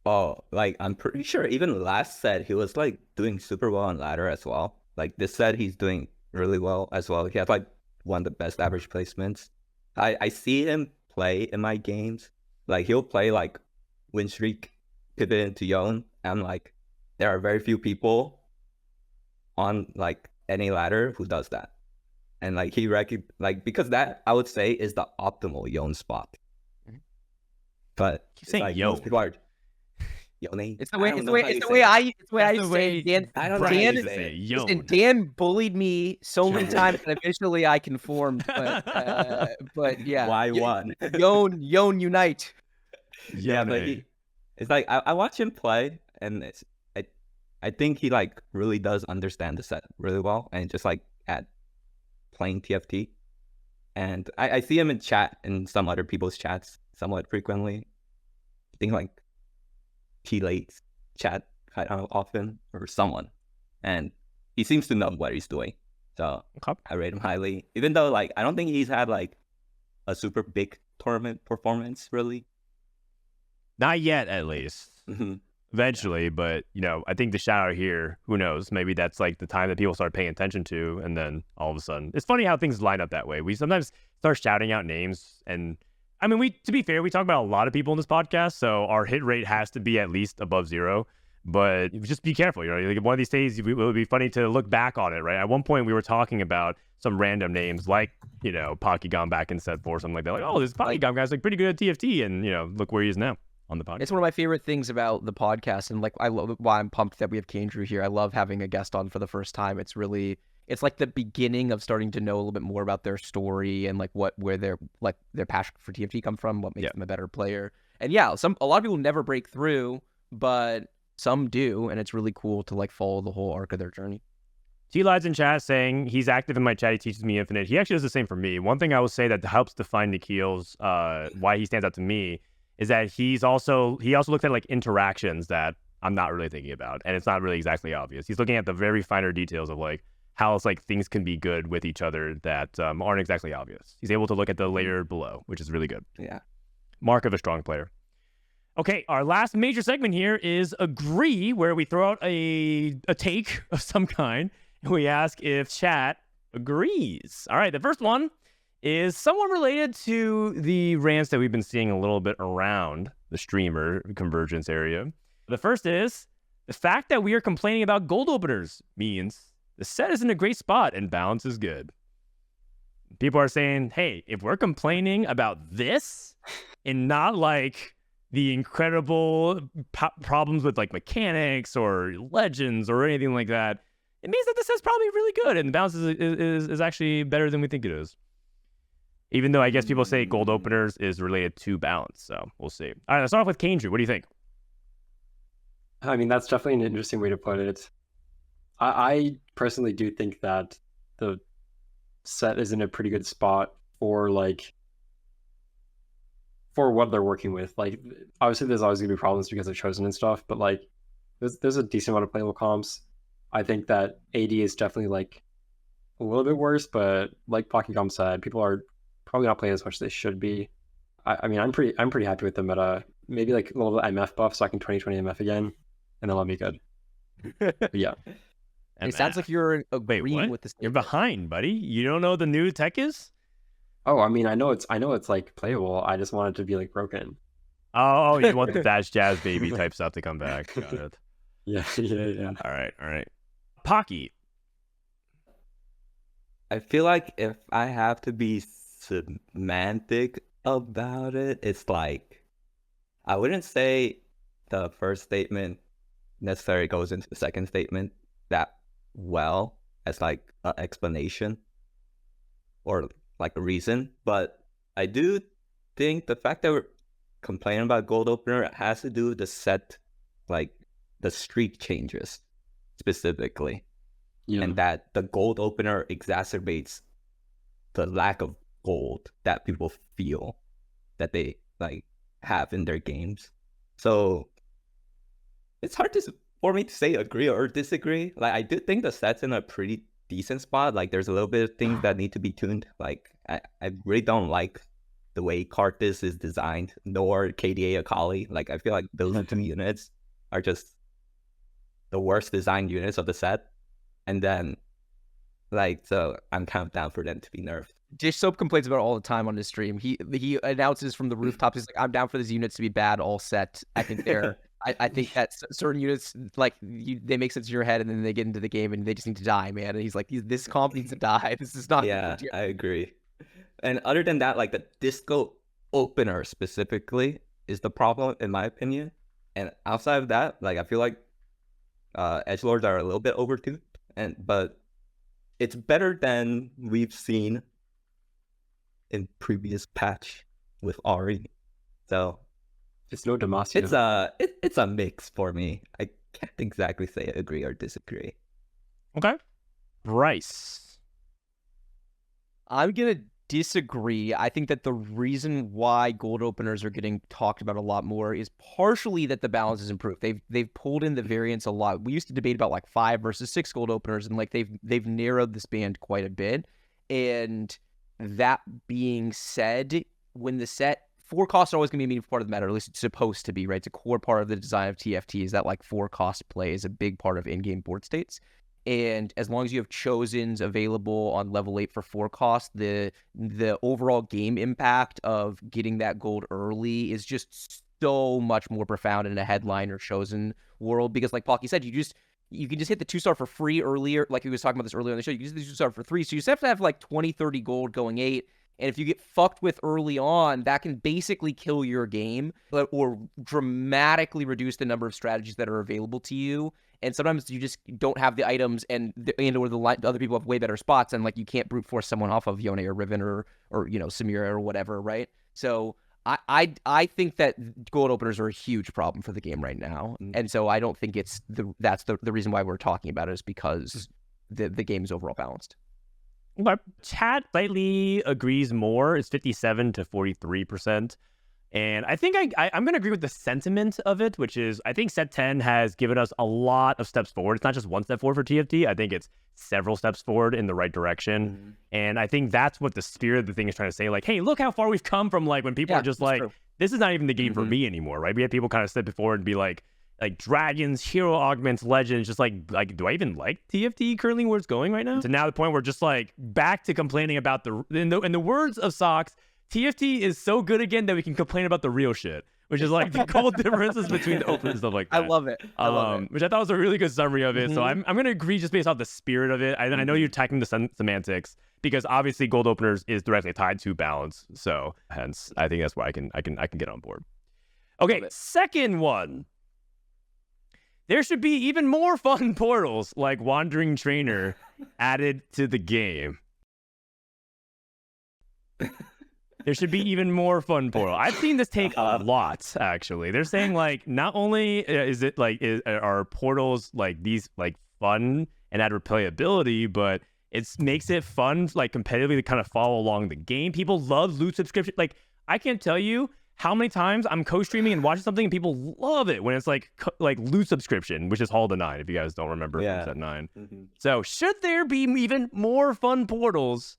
[SPEAKER 5] Oh, like I'm pretty sure even last set he was like doing super well on ladder as well. Like this set he's doing really well as well. He has like one of the best average placements. I see him play in my games. Like he'll play like win streak, pivot into Yon. I'm like, there are very few people on like any ladder who does that. And like because that I would say is the optimal Yon spot. But
[SPEAKER 1] Keep saying
[SPEAKER 5] like,
[SPEAKER 1] Yon.
[SPEAKER 5] most people are Yone.
[SPEAKER 3] It's the way I say Dan.
[SPEAKER 5] I don't know how you say it.
[SPEAKER 3] Listen, Dan bullied me so many times, and eventually I conformed. But yeah,
[SPEAKER 5] Why one?
[SPEAKER 3] Yon unite.
[SPEAKER 5] Yeah, but it's like I watch him play, and I think he like really does understand the set really well, and just like at playing TFT, and I see him in chat and some other people's chats somewhat frequently. I think like T-Late chat quite often or someone, and he seems to know what he's doing. So I rate him highly, even though like I don't think he's had like a super big tournament performance really.
[SPEAKER 1] Not yet, at least. Eventually, but you know, I think the shout out here, who knows? Maybe that's like the time that people start paying attention to, and then all of a sudden, it's funny how things line up that way. We sometimes start shouting out names, and I mean, to be fair, we talk about a lot of people in this podcast, so our hit rate has to be at least above 0. But just be careful, you know. Like one of these days, it would be funny to look back on it, right? At one point, we were talking about some random names, like you know, Pockygom back in set 4, something like that. Like, oh, this Pockygom guy's like pretty good at TFT, and you know, look where he is now on the podcast.
[SPEAKER 3] It's one of my favorite things about the podcast, and like I love why I'm pumped that we have Kayndrew here. I love having a guest on for the first time. It's like the beginning of starting to know a little bit more about their story and like where their passion for TFT come from, what makes them a better player. And yeah, a lot of people never break through, but some do, and it's really cool to like follow the whole arc of their journey.
[SPEAKER 1] T-Lides in chat saying he's active in my chat. He teaches me Infinite. He actually does the same for me. One thing I will say that helps define Nikhil's why he stands out to me is that he also looked at like interactions that I'm not really thinking about, and it's not really exactly obvious. He's looking at the very finer details of like how it's like things can be good with each other that aren't exactly obvious. He's able to look at the layer below, which is really good.
[SPEAKER 5] Yeah.
[SPEAKER 1] Mark of a strong player. Okay, our last major segment here is Agree, where we throw out a take of some kind, and we ask if chat agrees. All right, the first one is somewhat related to the rants that we've been seeing a little bit around the streamer convergence area. The first is the fact that we are complaining about gold openers means the set is in a great spot and balance is good. People are saying, hey, if we're complaining about this and not like the incredible problems with like mechanics or legends or anything like that, it means that this is probably really good and the balance is actually better than we think it is. Even though I guess people say gold openers is related to balance, so we'll see. All right, let's start off with Kayndrew. What do you think?
[SPEAKER 4] I mean, that's definitely an interesting way to put it. I personally do think that the set is in a pretty good spot for what they're working with. Like, obviously there's always gonna be problems because of Chosen and stuff, but like there's a decent amount of playable comps. I think that AD is definitely like a little bit worse, but like Pockygom said, people are probably not playing as much as they should be. I mean, I'm pretty happy with the meta. Maybe like a little MF buff so I can 2020 MF again, and then I'll be good. But yeah.
[SPEAKER 3] It sounds like you're agreeing
[SPEAKER 1] Wait, what?
[SPEAKER 3] with this.
[SPEAKER 1] You're behind, buddy. You don't know what the new tech is?
[SPEAKER 4] Oh, I mean, I know it's like playable. I just want it to be like broken.
[SPEAKER 1] Oh, you want the Dash Jazz Baby type stuff to come back. Got it.
[SPEAKER 4] Yeah.
[SPEAKER 1] All right. Pocky.
[SPEAKER 5] I feel like if I have to be semantic about it, it's like I wouldn't say the first statement necessarily goes into the second statement that well as like an explanation or like a reason, but I do think the fact that we're complaining about gold opener has to do with the set, like the streak changes specifically.
[SPEAKER 4] Yeah.
[SPEAKER 5] And that the gold opener exacerbates the lack of gold that people feel that they like have in their games. So it's hard for me to say agree or disagree. Like, I do think the set's in a pretty decent spot. Like, there's a little bit of things that need to be tuned. Like, I really don't like the way Karthus is designed, nor KDA Akali. Like, I feel like those two units are just the worst designed units of the set. And then, like, so I'm kind of down for them to be nerfed.
[SPEAKER 3] Dish Soap complains about it all the time on his stream. He announces from the rooftops, he's like, I'm down for these units to be bad all set. I think they're I think that certain units, like, they make sense in your head, and then they get into the game and they just need to die, man. And he's like, this comp needs to die. This is not.
[SPEAKER 5] Yeah, I agree. And other than that, like, the disco opener specifically is the problem, in my opinion. And outside of that, like, I feel like edgelords are a little bit overtuned, but it's better than we've seen in previous patch with Ari. So
[SPEAKER 4] it's no Demacia.
[SPEAKER 5] It's a mix for me. I can't exactly say agree or disagree.
[SPEAKER 1] Okay. Bryce.
[SPEAKER 3] I'm going to disagree. I think that the reason why gold openers are getting talked about a lot more is partially that the balance is improved. They've pulled in the variance a lot. We used to debate about like 5 versus 6 gold openers, and like they've narrowed this band quite a bit. And that being said, when the set 4 costs are always going to be a meaningful part of the meta, or at least it's supposed to be, right? It's a core part of the design of TFT is that like 4 cost play is a big part of in-game board states. And as long as you have Chosens available on level 8 for 4 cost, the overall game impact of getting that gold early is just so much more profound in a headline or Chosen world. Because like Pocky said, you can just hit the 2-star for free earlier. Like he was talking about this earlier on the show, you can just hit the 2-star for 3. So you just have to have like 20, 30 gold going 8. And if you get fucked with early on, that can basically kill your game or dramatically reduce the number of strategies that are available to you. And sometimes you just don't have the items and or the other people have way better spots, and like you can't brute force someone off of Yone or Riven or you know, Samira or whatever, right? So I think that gold openers are a huge problem for the game right now. And so I don't think that's the reason why we're talking about it, is because the game is overall balanced.
[SPEAKER 1] But chat slightly agrees more. It's 57 to 43%. And I think I'm going to agree with the sentiment of it, which is I think set 10 has given us a lot of steps forward. It's not just one step forward for TFT. I think it's several steps forward in the right direction. Mm-hmm. And I think that's what the spirit of the thing is trying to say. Like, hey, look how far we've come from like when people are just like, this is not even the game for me anymore, right? We had people kind of step forward and be like, like dragons, hero augments, legends, just like do I even like TFT currently where it's going right now? To now the point where just like back to complaining about in the words of Socks, TFT is so good again that we can complain about the real shit, which is like the cold differences between the open and stuff like that.
[SPEAKER 3] I love it. I love it.
[SPEAKER 1] Which I thought was a really good summary of it. So I'm gonna agree just based off the spirit of it. I know you're attacking the semantics because obviously gold openers is directly tied to balance. So hence I think that's why I can get on board. Okay, second one. There should be even more fun portals like Wandering Trainer added to the game. There should be even more fun portal. I've seen this take a lot, actually. They're saying like not only is it like are portals like these like fun and add replayability, but it makes it fun like competitively to kind of follow along the game. People love loot subscription. Like I can't tell you how many times I'm co-streaming and watching something and people love it when it's like loot subscription, which is Hall to 9 if you guys don't remember. It's at 9. So should there be even more fun portals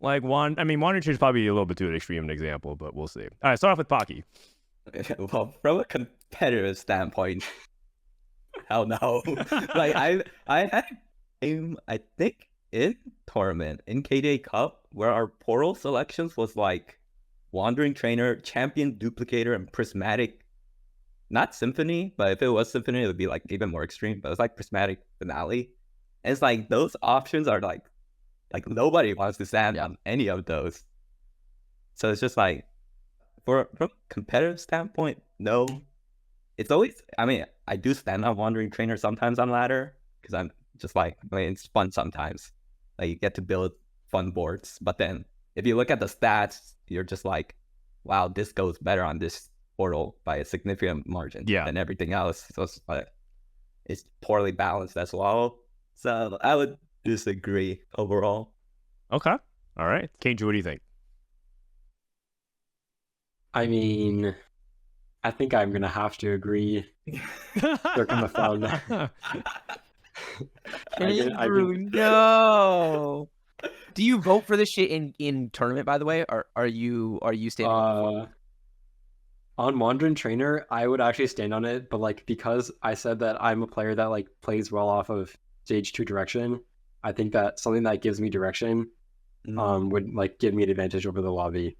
[SPEAKER 1] like Wandering Trainer is probably a little bit too extreme an example, but we'll see. All right, start off with Pocky.
[SPEAKER 5] Well, from a competitive standpoint, hell no. Like I had a game, I think in tournament in KDA Cup where our portal selections was like Wandering Trainer, Champion Duplicator, and Prismatic. Not Symphony, but if it was Symphony, it would be like even more extreme. But it's like Prismatic Finale. And it's like those options are like nobody wants to stand on any of those. So it's just like from a competitive standpoint, no. It's always I do stand on Wandering Trainer sometimes on ladder because I'm just like it's fun sometimes. Like you get to build fun boards, but then if you look at the stats, you're just like, wow, this goes better on this portal by a significant margin than everything else. So it's poorly balanced as well. So I would disagree overall.
[SPEAKER 1] Okay. All right. Kayndrew, what do you think?
[SPEAKER 4] I mean, I think I'm going to have to agree. They're kind of fun.
[SPEAKER 3] Kayndrew, no. Do you vote for this shit in tournament, by the way? Or are you standing
[SPEAKER 4] on Wandering Trainer, I would actually stand on it, but like because I said that I'm a player that like plays well off of stage 2 direction, I think that something that gives me direction would like give me an advantage over the lobby.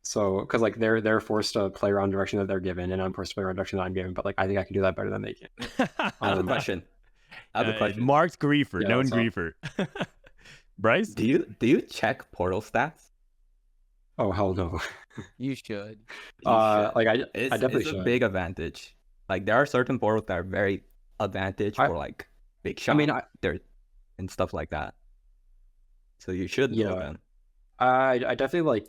[SPEAKER 4] So because like they're forced to play around direction that they're given, and I'm forced to play around direction that I'm given, but like I think I can do that better than they can.
[SPEAKER 5] I have a question.
[SPEAKER 1] Marked Griefer, known Griefer. Bryce,
[SPEAKER 5] do you check portal stats?
[SPEAKER 4] Oh hell no.
[SPEAKER 3] You should.
[SPEAKER 4] I definitely should.
[SPEAKER 5] It's a big advantage. Like there are certain portals that are very advantage for like big shot. And stuff like that. So you should know them.
[SPEAKER 4] I definitely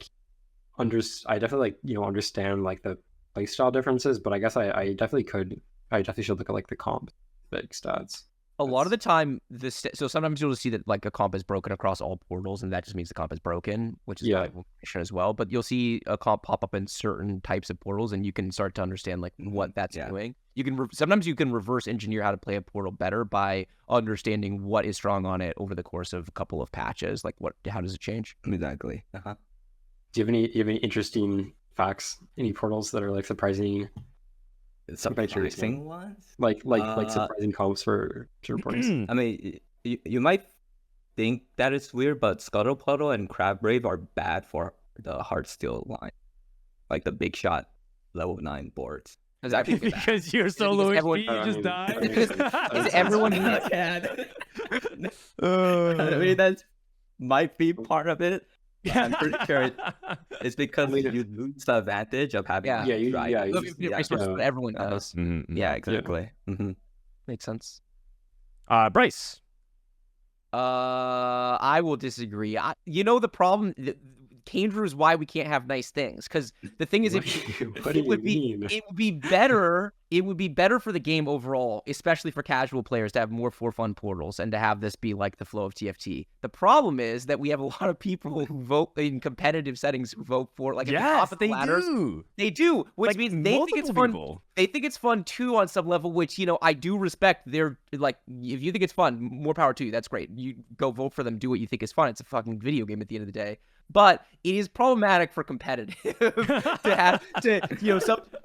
[SPEAKER 4] understand like the playstyle differences, but I guess I definitely should look at like the comp big stats.
[SPEAKER 3] A lot of the time, so sometimes you'll see that like a comp is broken across all portals, and that just means the comp is broken, which is information as well. But you'll see a comp pop up in certain types of portals, and you can start to understand like what that's doing. You can sometimes you can reverse engineer how to play a portal better by understanding what is strong on it over the course of a couple of patches. Like how does it change?
[SPEAKER 5] Exactly.
[SPEAKER 4] Do you have any interesting facts? Any portals that are like surprising?
[SPEAKER 5] Surprising ones?
[SPEAKER 4] Like surprising comps for portals.
[SPEAKER 5] I mean, you might think that it's weird, but Scuttle Puddle and Crab Brave are bad for the Heartsteel line, like the big shot level 9 boards.
[SPEAKER 1] Because you're so low HP, you just die.
[SPEAKER 3] Is everyone
[SPEAKER 5] bad? I mean, that might be part of it. I'm pretty sure it's because you lose the advantage of having
[SPEAKER 3] everyone does.
[SPEAKER 5] Yeah, exactly.
[SPEAKER 3] Makes sense.
[SPEAKER 1] Bryce.
[SPEAKER 3] I will disagree. The problem, Kayndrew, is why we can't have nice things. Because the thing is, it would be better. It would be better for the game overall, especially for casual players, to have more for fun portals and to have this be like the flow of TFT. The problem is that we have a lot of people who vote in competitive settings who vote for like
[SPEAKER 1] yes,
[SPEAKER 3] they do. They do, which means they think it's fun. People. They think it's fun too on some level, which I do respect. They're like, if you think it's fun, more power to you. That's great. You go vote for them. Do what you think is fun. It's a fucking video game at the end of the day. but it is problematic for competitive to have to,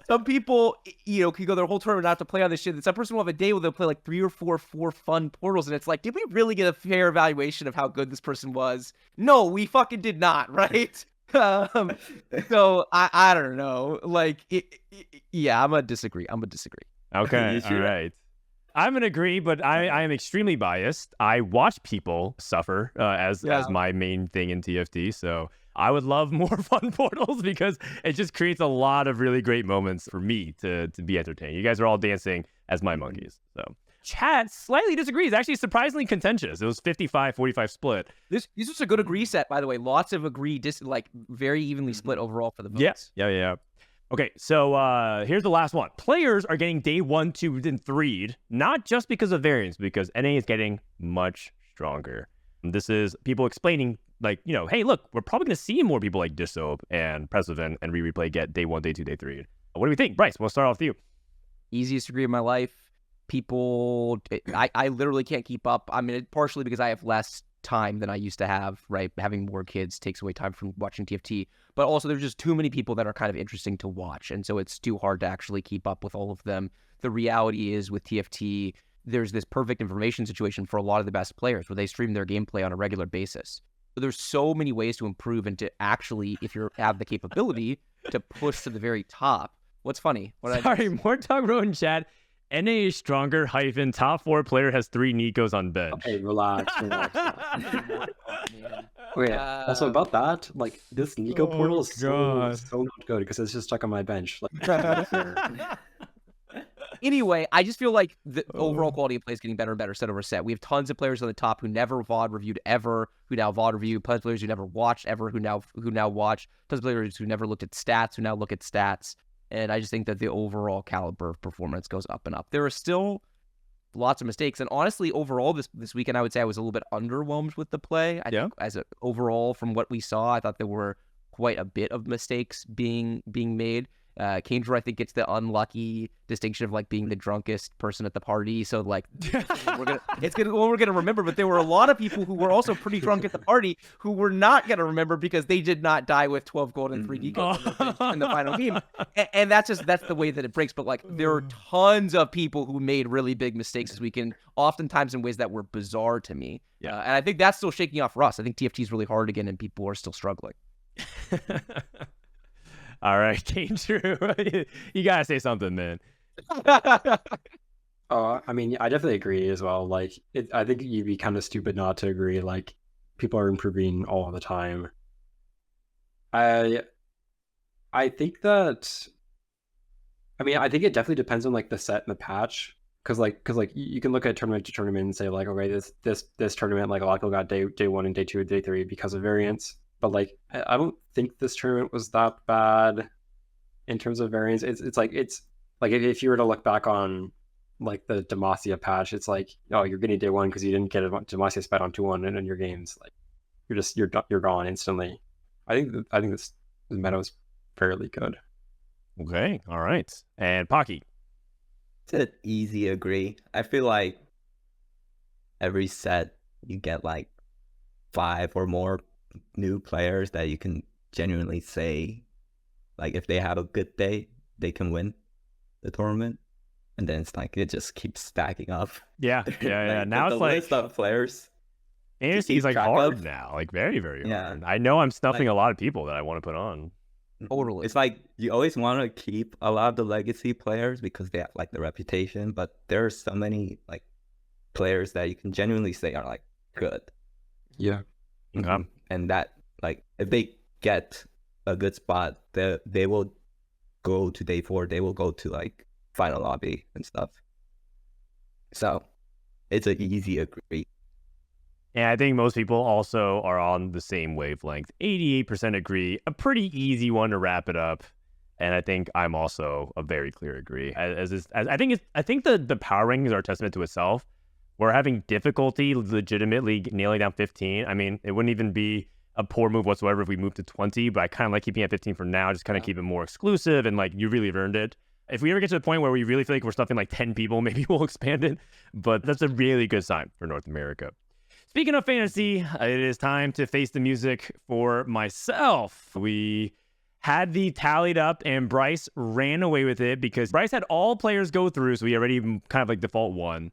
[SPEAKER 3] some people, can go their whole tournament not to play on this shit. And some person will have a day where they'll play like 3 or 4 fun portals. And it's like, did we really get a fair evaluation of how good this person was? No, we fucking did not, right? So I don't know. Like, yeah, I'm gonna disagree.
[SPEAKER 1] Okay, all right. I'm gonna agree, but I am extremely biased. I watch people suffer as my main thing in TFT, so I would love more fun portals because it just creates a lot of really great moments for me to be entertained. You guys are all dancing as my monkeys, so. Chat slightly disagrees. Actually, surprisingly contentious. It was 55-45 split.
[SPEAKER 3] This was a good agree set, by the way. Lots of agree, very evenly split overall for the votes.
[SPEAKER 1] Yeah. Okay, so here's the last one. Players are getting day 1, 2, and 3'd, not just because of variance, because NA is getting much stronger. And this is people explaining, like, hey, look, we're probably going to see more people like Disoap and Presivan and Replay get day 1, day 2, day 3. What do we think? Bryce, we'll start off with you.
[SPEAKER 3] Easiest agree of my life. People, I literally can't keep up. I mean, partially because I have less time than I used to have, right? Having more kids takes away time from watching TFT, but also there's just too many people that are kind of interesting to watch, and so it's too hard to actually keep up with all of them. The reality is with TFT, there's this perfect information situation for a lot of the best players where they stream their gameplay on a regular basis. So there's so many ways to improve and to actually, if you have the capability, to push to the very top. What's funny?
[SPEAKER 1] Sorry, Mortog wrote in chat, NA is stronger, top 4 player has 3 Nikos on bench.
[SPEAKER 4] Okay, relax. Wait, also about that, like, this Nico portal is so not good because it's just stuck on my bench. Like,
[SPEAKER 3] anyway, I just feel like the overall quality of play is getting better and better set over set. We have tons of players on the top who never VOD reviewed ever, who now VOD review, tons of players who never watched ever, who now watch, tons of players who never looked at stats, who now look at stats. And I just think that the overall caliber of performance goes up and up. There are still lots of mistakes. And honestly, overall, this weekend, I would say I was a little bit underwhelmed with the play. I think overall, from what we saw, I thought there were quite a bit of mistakes being made. Kayndrew, I think, gets the unlucky distinction of like being the drunkest person at the party. So like, we're gonna remember. But there were a lot of people who were also pretty drunk at the party who were not gonna remember because they did not die with 12 gold and 3 decos in the final game. And that's the way that it breaks. But like, there are tons of people who made really big mistakes this weekend, oftentimes in ways that were bizarre to me. And I think that's still shaking off for us. I think TFT is really hard again, and people are still struggling.
[SPEAKER 1] All right, Kayndrew, you gotta say something, man.
[SPEAKER 4] I mean, I definitely agree as well. Like, I think you'd be kind of stupid not to agree. Like, people are improving all the time. I think that. I mean, I think it definitely depends on like the set and the patch, because you can look at tournament to tournament and say like, okay, this tournament, like, a lot of people got day 1 and day 2 and day 3 because of variance. But like, I don't think this tournament was that bad in terms of variance. It's like if you were to look back on like the Demacia patch, it's like, oh, you're getting day 1 because you didn't get a Demacia spec on 2-1 and in your games, like you're gone instantly. I think this meta is fairly good.
[SPEAKER 1] Okay, all right, and Pocky.
[SPEAKER 5] It's an easy agree. I feel like every set you get like 5 or more new players that you can genuinely say, like, if they have a good day, they can win the tournament, and then it's like it just keeps stacking up.
[SPEAKER 1] Yeah.
[SPEAKER 5] Like,
[SPEAKER 1] now it's like
[SPEAKER 5] list of players.
[SPEAKER 1] And it's like hard now, like very, very hard. I know I'm stuffing a lot of people that I want to put on.
[SPEAKER 3] Totally.
[SPEAKER 5] It's like you always want to keep a lot of the legacy players because they have like the reputation, but there are so many like players that you can genuinely say are like good.
[SPEAKER 4] Yeah.
[SPEAKER 5] And that, like, if they get a good spot, they will go to day 4. They will go to like final lobby and stuff. So it's an easy agree.
[SPEAKER 1] And I think most people also are on the same wavelength. 88% agree. A pretty easy one to wrap it up. And I think I'm also a very clear agree. I think the power rankings are a testament to itself. We're having difficulty legitimately nailing down 15. I mean, it wouldn't even be a poor move whatsoever if we moved to 20, but I kind of like keeping it at 15 for now, just kind of keep it more exclusive, and like, you really have earned it. If we ever get to the point where we really feel like we're stuffing like 10 people, maybe we'll expand it, but that's a really good sign for North America. Speaking of fantasy, it is time to face the music for myself. We had the tallied up and Bryce ran away with it because Bryce had all players go through, so he already kind of like default won.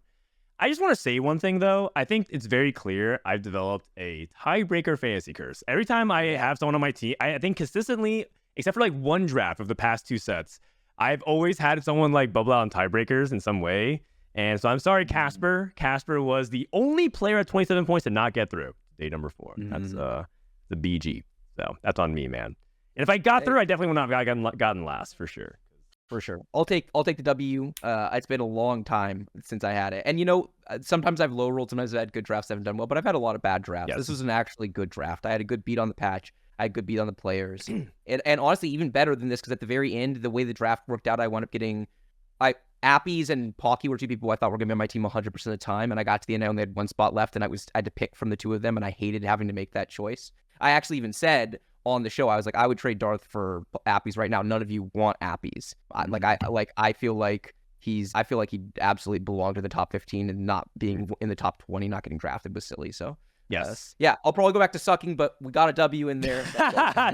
[SPEAKER 1] I just want to say one thing, though. I think it's very clear I've developed a tiebreaker fantasy curse. Every time I have someone on my team, I think consistently, except for like one draft of the past 2 sets, I've always had someone like bubble out on tiebreakers in some way. And so I'm sorry, Casper. Casper was the only player at 27 points to not get through. Day number 4. That's the BG. So that's on me, man. And if I got through, I definitely would not have gotten last for sure.
[SPEAKER 3] For sure. I'll take the W. It's been a long time since I had it. And, sometimes I've low rolled. Sometimes I've had good drafts. I haven't done well. But I've had a lot of bad drafts.
[SPEAKER 1] Yes.
[SPEAKER 3] This was an actually good draft. I had a good beat on the patch. I had a good beat on the players. and honestly, even better than this, because at the very end, the way the draft worked out, I wound up getting... Appies and Pocky were 2 people I thought were going to be on my team 100% of the time. And I got to the end, I only had 1 spot left. And I had to pick from the 2 of them. And I hated having to make that choice. I actually even said... on the show, I was like, I would trade Darth for Appies right now. None of you want Appies. I feel like he absolutely belonged to the top 15, and not being in the top 20, not getting drafted was silly. So
[SPEAKER 1] yes,
[SPEAKER 3] I'll probably go back to sucking, but we got a W in there.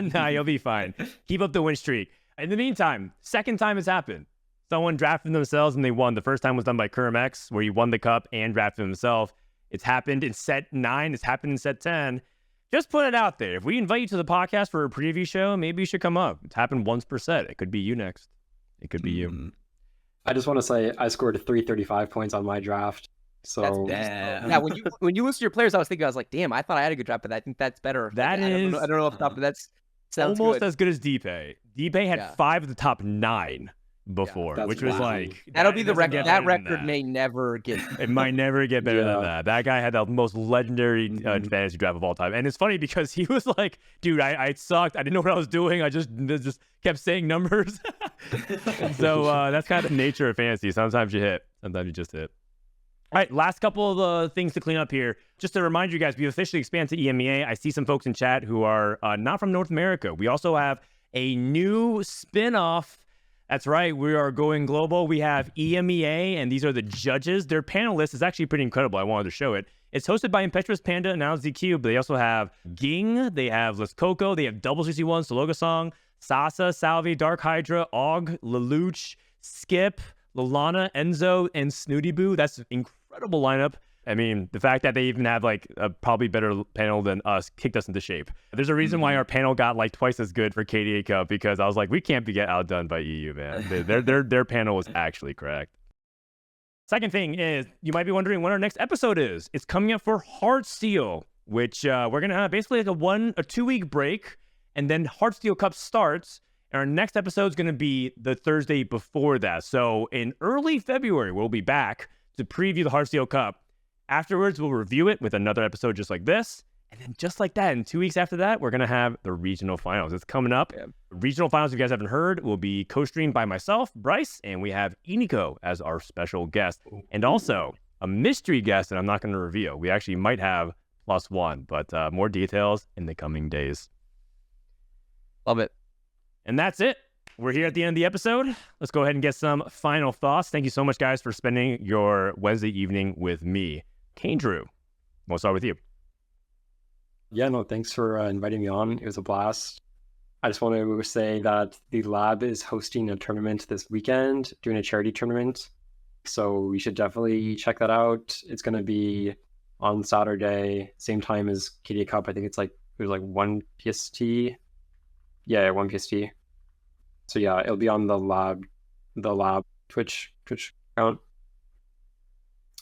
[SPEAKER 1] Nah, you'll be fine. Keep up the win streak. In the meantime, second time has happened. Someone drafted themselves and they won. The first time was done by Kermex, where he won the cup and drafted himself. It's happened in set 9. It's happened in set 10. Just put it out there. If we invite you to the podcast for a preview show, maybe you should come up. It's happened once per set. It could be you next. It could be you.
[SPEAKER 4] I just want to say I scored 335 points on my draft. So
[SPEAKER 3] yeah, when you list your players, I was like, damn, I thought I had a good draft, but I think that's better.
[SPEAKER 1] That
[SPEAKER 3] I
[SPEAKER 1] is,
[SPEAKER 3] don't know off the top, but that's
[SPEAKER 1] almost as good as DPay. DPay had 5 of the top 9 before, which was like...
[SPEAKER 3] That'll be the record. That record may never get...
[SPEAKER 1] It might never get better than that. That guy had the most legendary fantasy draft of all time. And it's funny because he was like, dude, I sucked. I didn't know what I was doing. I just kept saying numbers. And so that's kind of the nature of fantasy. Sometimes you hit. Sometimes you just hit. All right, last couple of things to clean up here. Just to remind you guys, we officially expanded to EMEA. I see some folks in chat who are not from North America. We also have a new spin-off. That's right. We are going global. We have EMEA, and these are the judges. Their panel list is actually pretty incredible. I wanted to show it. It's hosted by Impetuous Panda and now ZQ, but they also have Ging, they have Les Coco, they have Double 61, Sologa Song, Sasa, Salvi, Dark Hydra, Og, Lelouch, Skip, Lalana, Enzo, and Snooty Boo. That's an incredible lineup. I mean, the fact that they even have like a probably better panel than us kicked us into shape. There's a reason why our panel got like twice as good for KDA Cup, because I was like, we can't get outdone by EU, man. Their panel was actually cracked. Second thing is, you might be wondering when our next episode is. It's coming up for Heartsteel, which we're gonna have basically like a 2-week break, and then Heartsteel Cup starts. And our next episode is gonna be the Thursday before that. So in early February, we'll be back to preview the Heartsteel Cup. Afterwards, we'll review it with another episode just like this. And then just like that, in 2 weeks after that, we're going to have the regional finals. It's coming up. Yeah. Regional finals, if you guys haven't heard, will be co-streamed by myself, Bryce, and we have Iniko as our special guest. And also a mystery guest that I'm not going to reveal. We actually might have +1, but more details in the coming days.
[SPEAKER 3] Love it.
[SPEAKER 1] And that's it. We're here at the end of the episode. Let's go ahead and get some final thoughts. Thank you so much, guys, for spending your Wednesday evening with me. Kayndrew, we'll start with you.
[SPEAKER 4] Yeah, no, thanks for inviting me on. It was a blast. I just want to say that the lab is hosting a tournament this weekend, doing a charity tournament. So you should definitely check that out. It's going to be on Saturday, same time as KDA Cup. I think it was like 1 PST. Yeah, 1 PST. So yeah, it'll be on the lab Twitch account.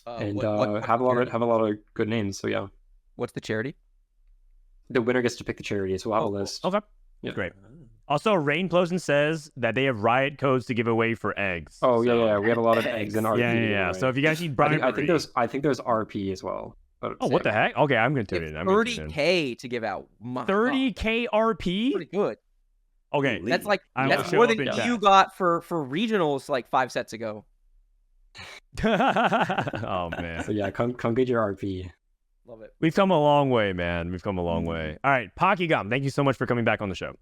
[SPEAKER 4] And have a lot of good names. So yeah.
[SPEAKER 3] What's the charity?
[SPEAKER 4] The winner gets to pick the charity, so we'll have a list.
[SPEAKER 1] Okay. Yeah. Great. Also, Rain Plosen says that they have riot codes to give away for eggs.
[SPEAKER 4] Oh, yeah. We have a lot of eggs in RP.
[SPEAKER 1] Yeah. Right? So if you guys need bribery...
[SPEAKER 4] I think there's RP as well.
[SPEAKER 1] Oh, what the heck? Okay, I'm going to tune in.
[SPEAKER 3] 30K to give out.
[SPEAKER 1] 30K RP?
[SPEAKER 3] Pretty good.
[SPEAKER 1] Okay.
[SPEAKER 3] That's more than you got for regionals like 5 sets ago.
[SPEAKER 1] Oh, man.
[SPEAKER 4] So yeah, come get your RP.
[SPEAKER 3] Love it.
[SPEAKER 1] We've come a long way, man. We've come a long way. All right, Pockygom, thank you so much for coming back on the show.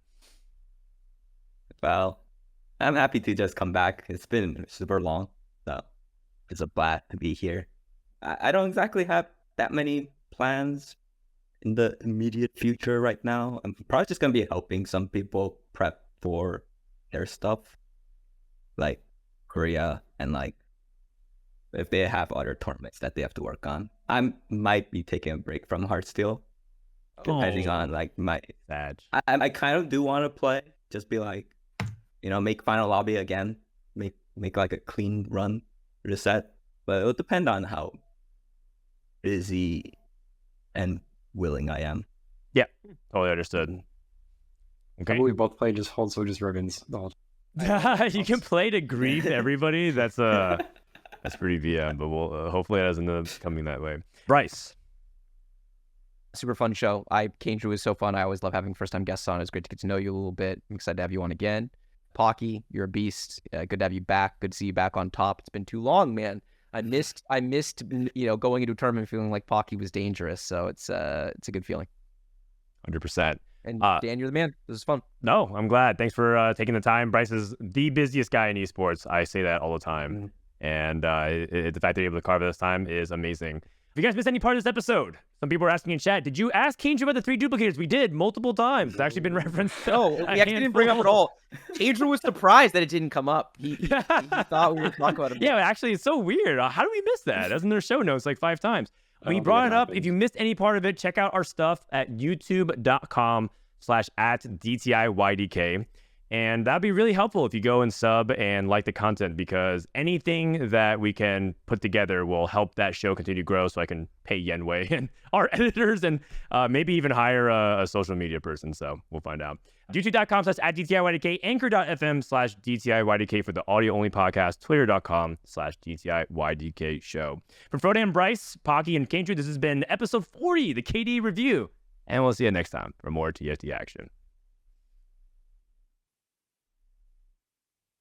[SPEAKER 5] Well, I'm happy to just come back. It's been super long, so it's a blast to be here. I don't exactly have that many plans in the immediate future right now. I'm probably just gonna be helping some people prep for their stuff, like Korea, and like if they have other tournaments that they have to work on. I might be taking a break from Hearthstone, depending on like my.
[SPEAKER 1] Sad.
[SPEAKER 5] I kind of do want to play, just be like, make final lobby again, make like a clean run reset, but it'll depend on how busy and willing I am.
[SPEAKER 1] Yeah, totally understood. Okay.
[SPEAKER 4] We both play just hold soldiers ribbons the whole
[SPEAKER 1] You can play to grief everybody. That's pretty VM, but we'll hopefully it doesn't end up coming that way. Bryce.
[SPEAKER 3] Super fun show. Kayndrew was so fun. I always love having first-time guests on. It's great to get to know you a little bit. I'm excited to have you on again. Pocky, you're a beast. Good to have you back. Good to see you back on top. It's been too long, man. I missed going into a tournament feeling like Pocky was dangerous. So it's a good feeling.
[SPEAKER 1] 100%.
[SPEAKER 3] And Dan, you're the man. This is fun.
[SPEAKER 1] No, I'm glad. Thanks for taking the time. Bryce is the busiest guy in esports. I say that all the time. And the fact that you're able to carve this time is amazing. If you guys missed any part of this episode, some people were asking in chat, did you ask Kayndrew about the 3 duplicators? We did multiple times. It's actually been referenced.
[SPEAKER 3] No, we actually didn't bring up at all. Kayndrew was surprised that it didn't come up. He thought we were talking about it.
[SPEAKER 1] Yeah, actually, it's so weird. How do we miss that? Isn't there show notes like 5 times? We brought it up. If you missed any part of it, check out our stuff at youtube.com/@DTIYDK. And that'd be really helpful if you go and sub and like the content, because anything that we can put together will help that show continue to grow so I can pay Yenwei and our editors and maybe even hire a social media person. So we'll find out. youtube.com/@DTIYDK, anchor.fm/DTIYDK for the audio-only podcast, twitter.com/DTIYDK show. From Frodan, Bryce, Pocky, and Kayndrew, this has been episode 40, the KD review. And we'll see you next time for more TFT action.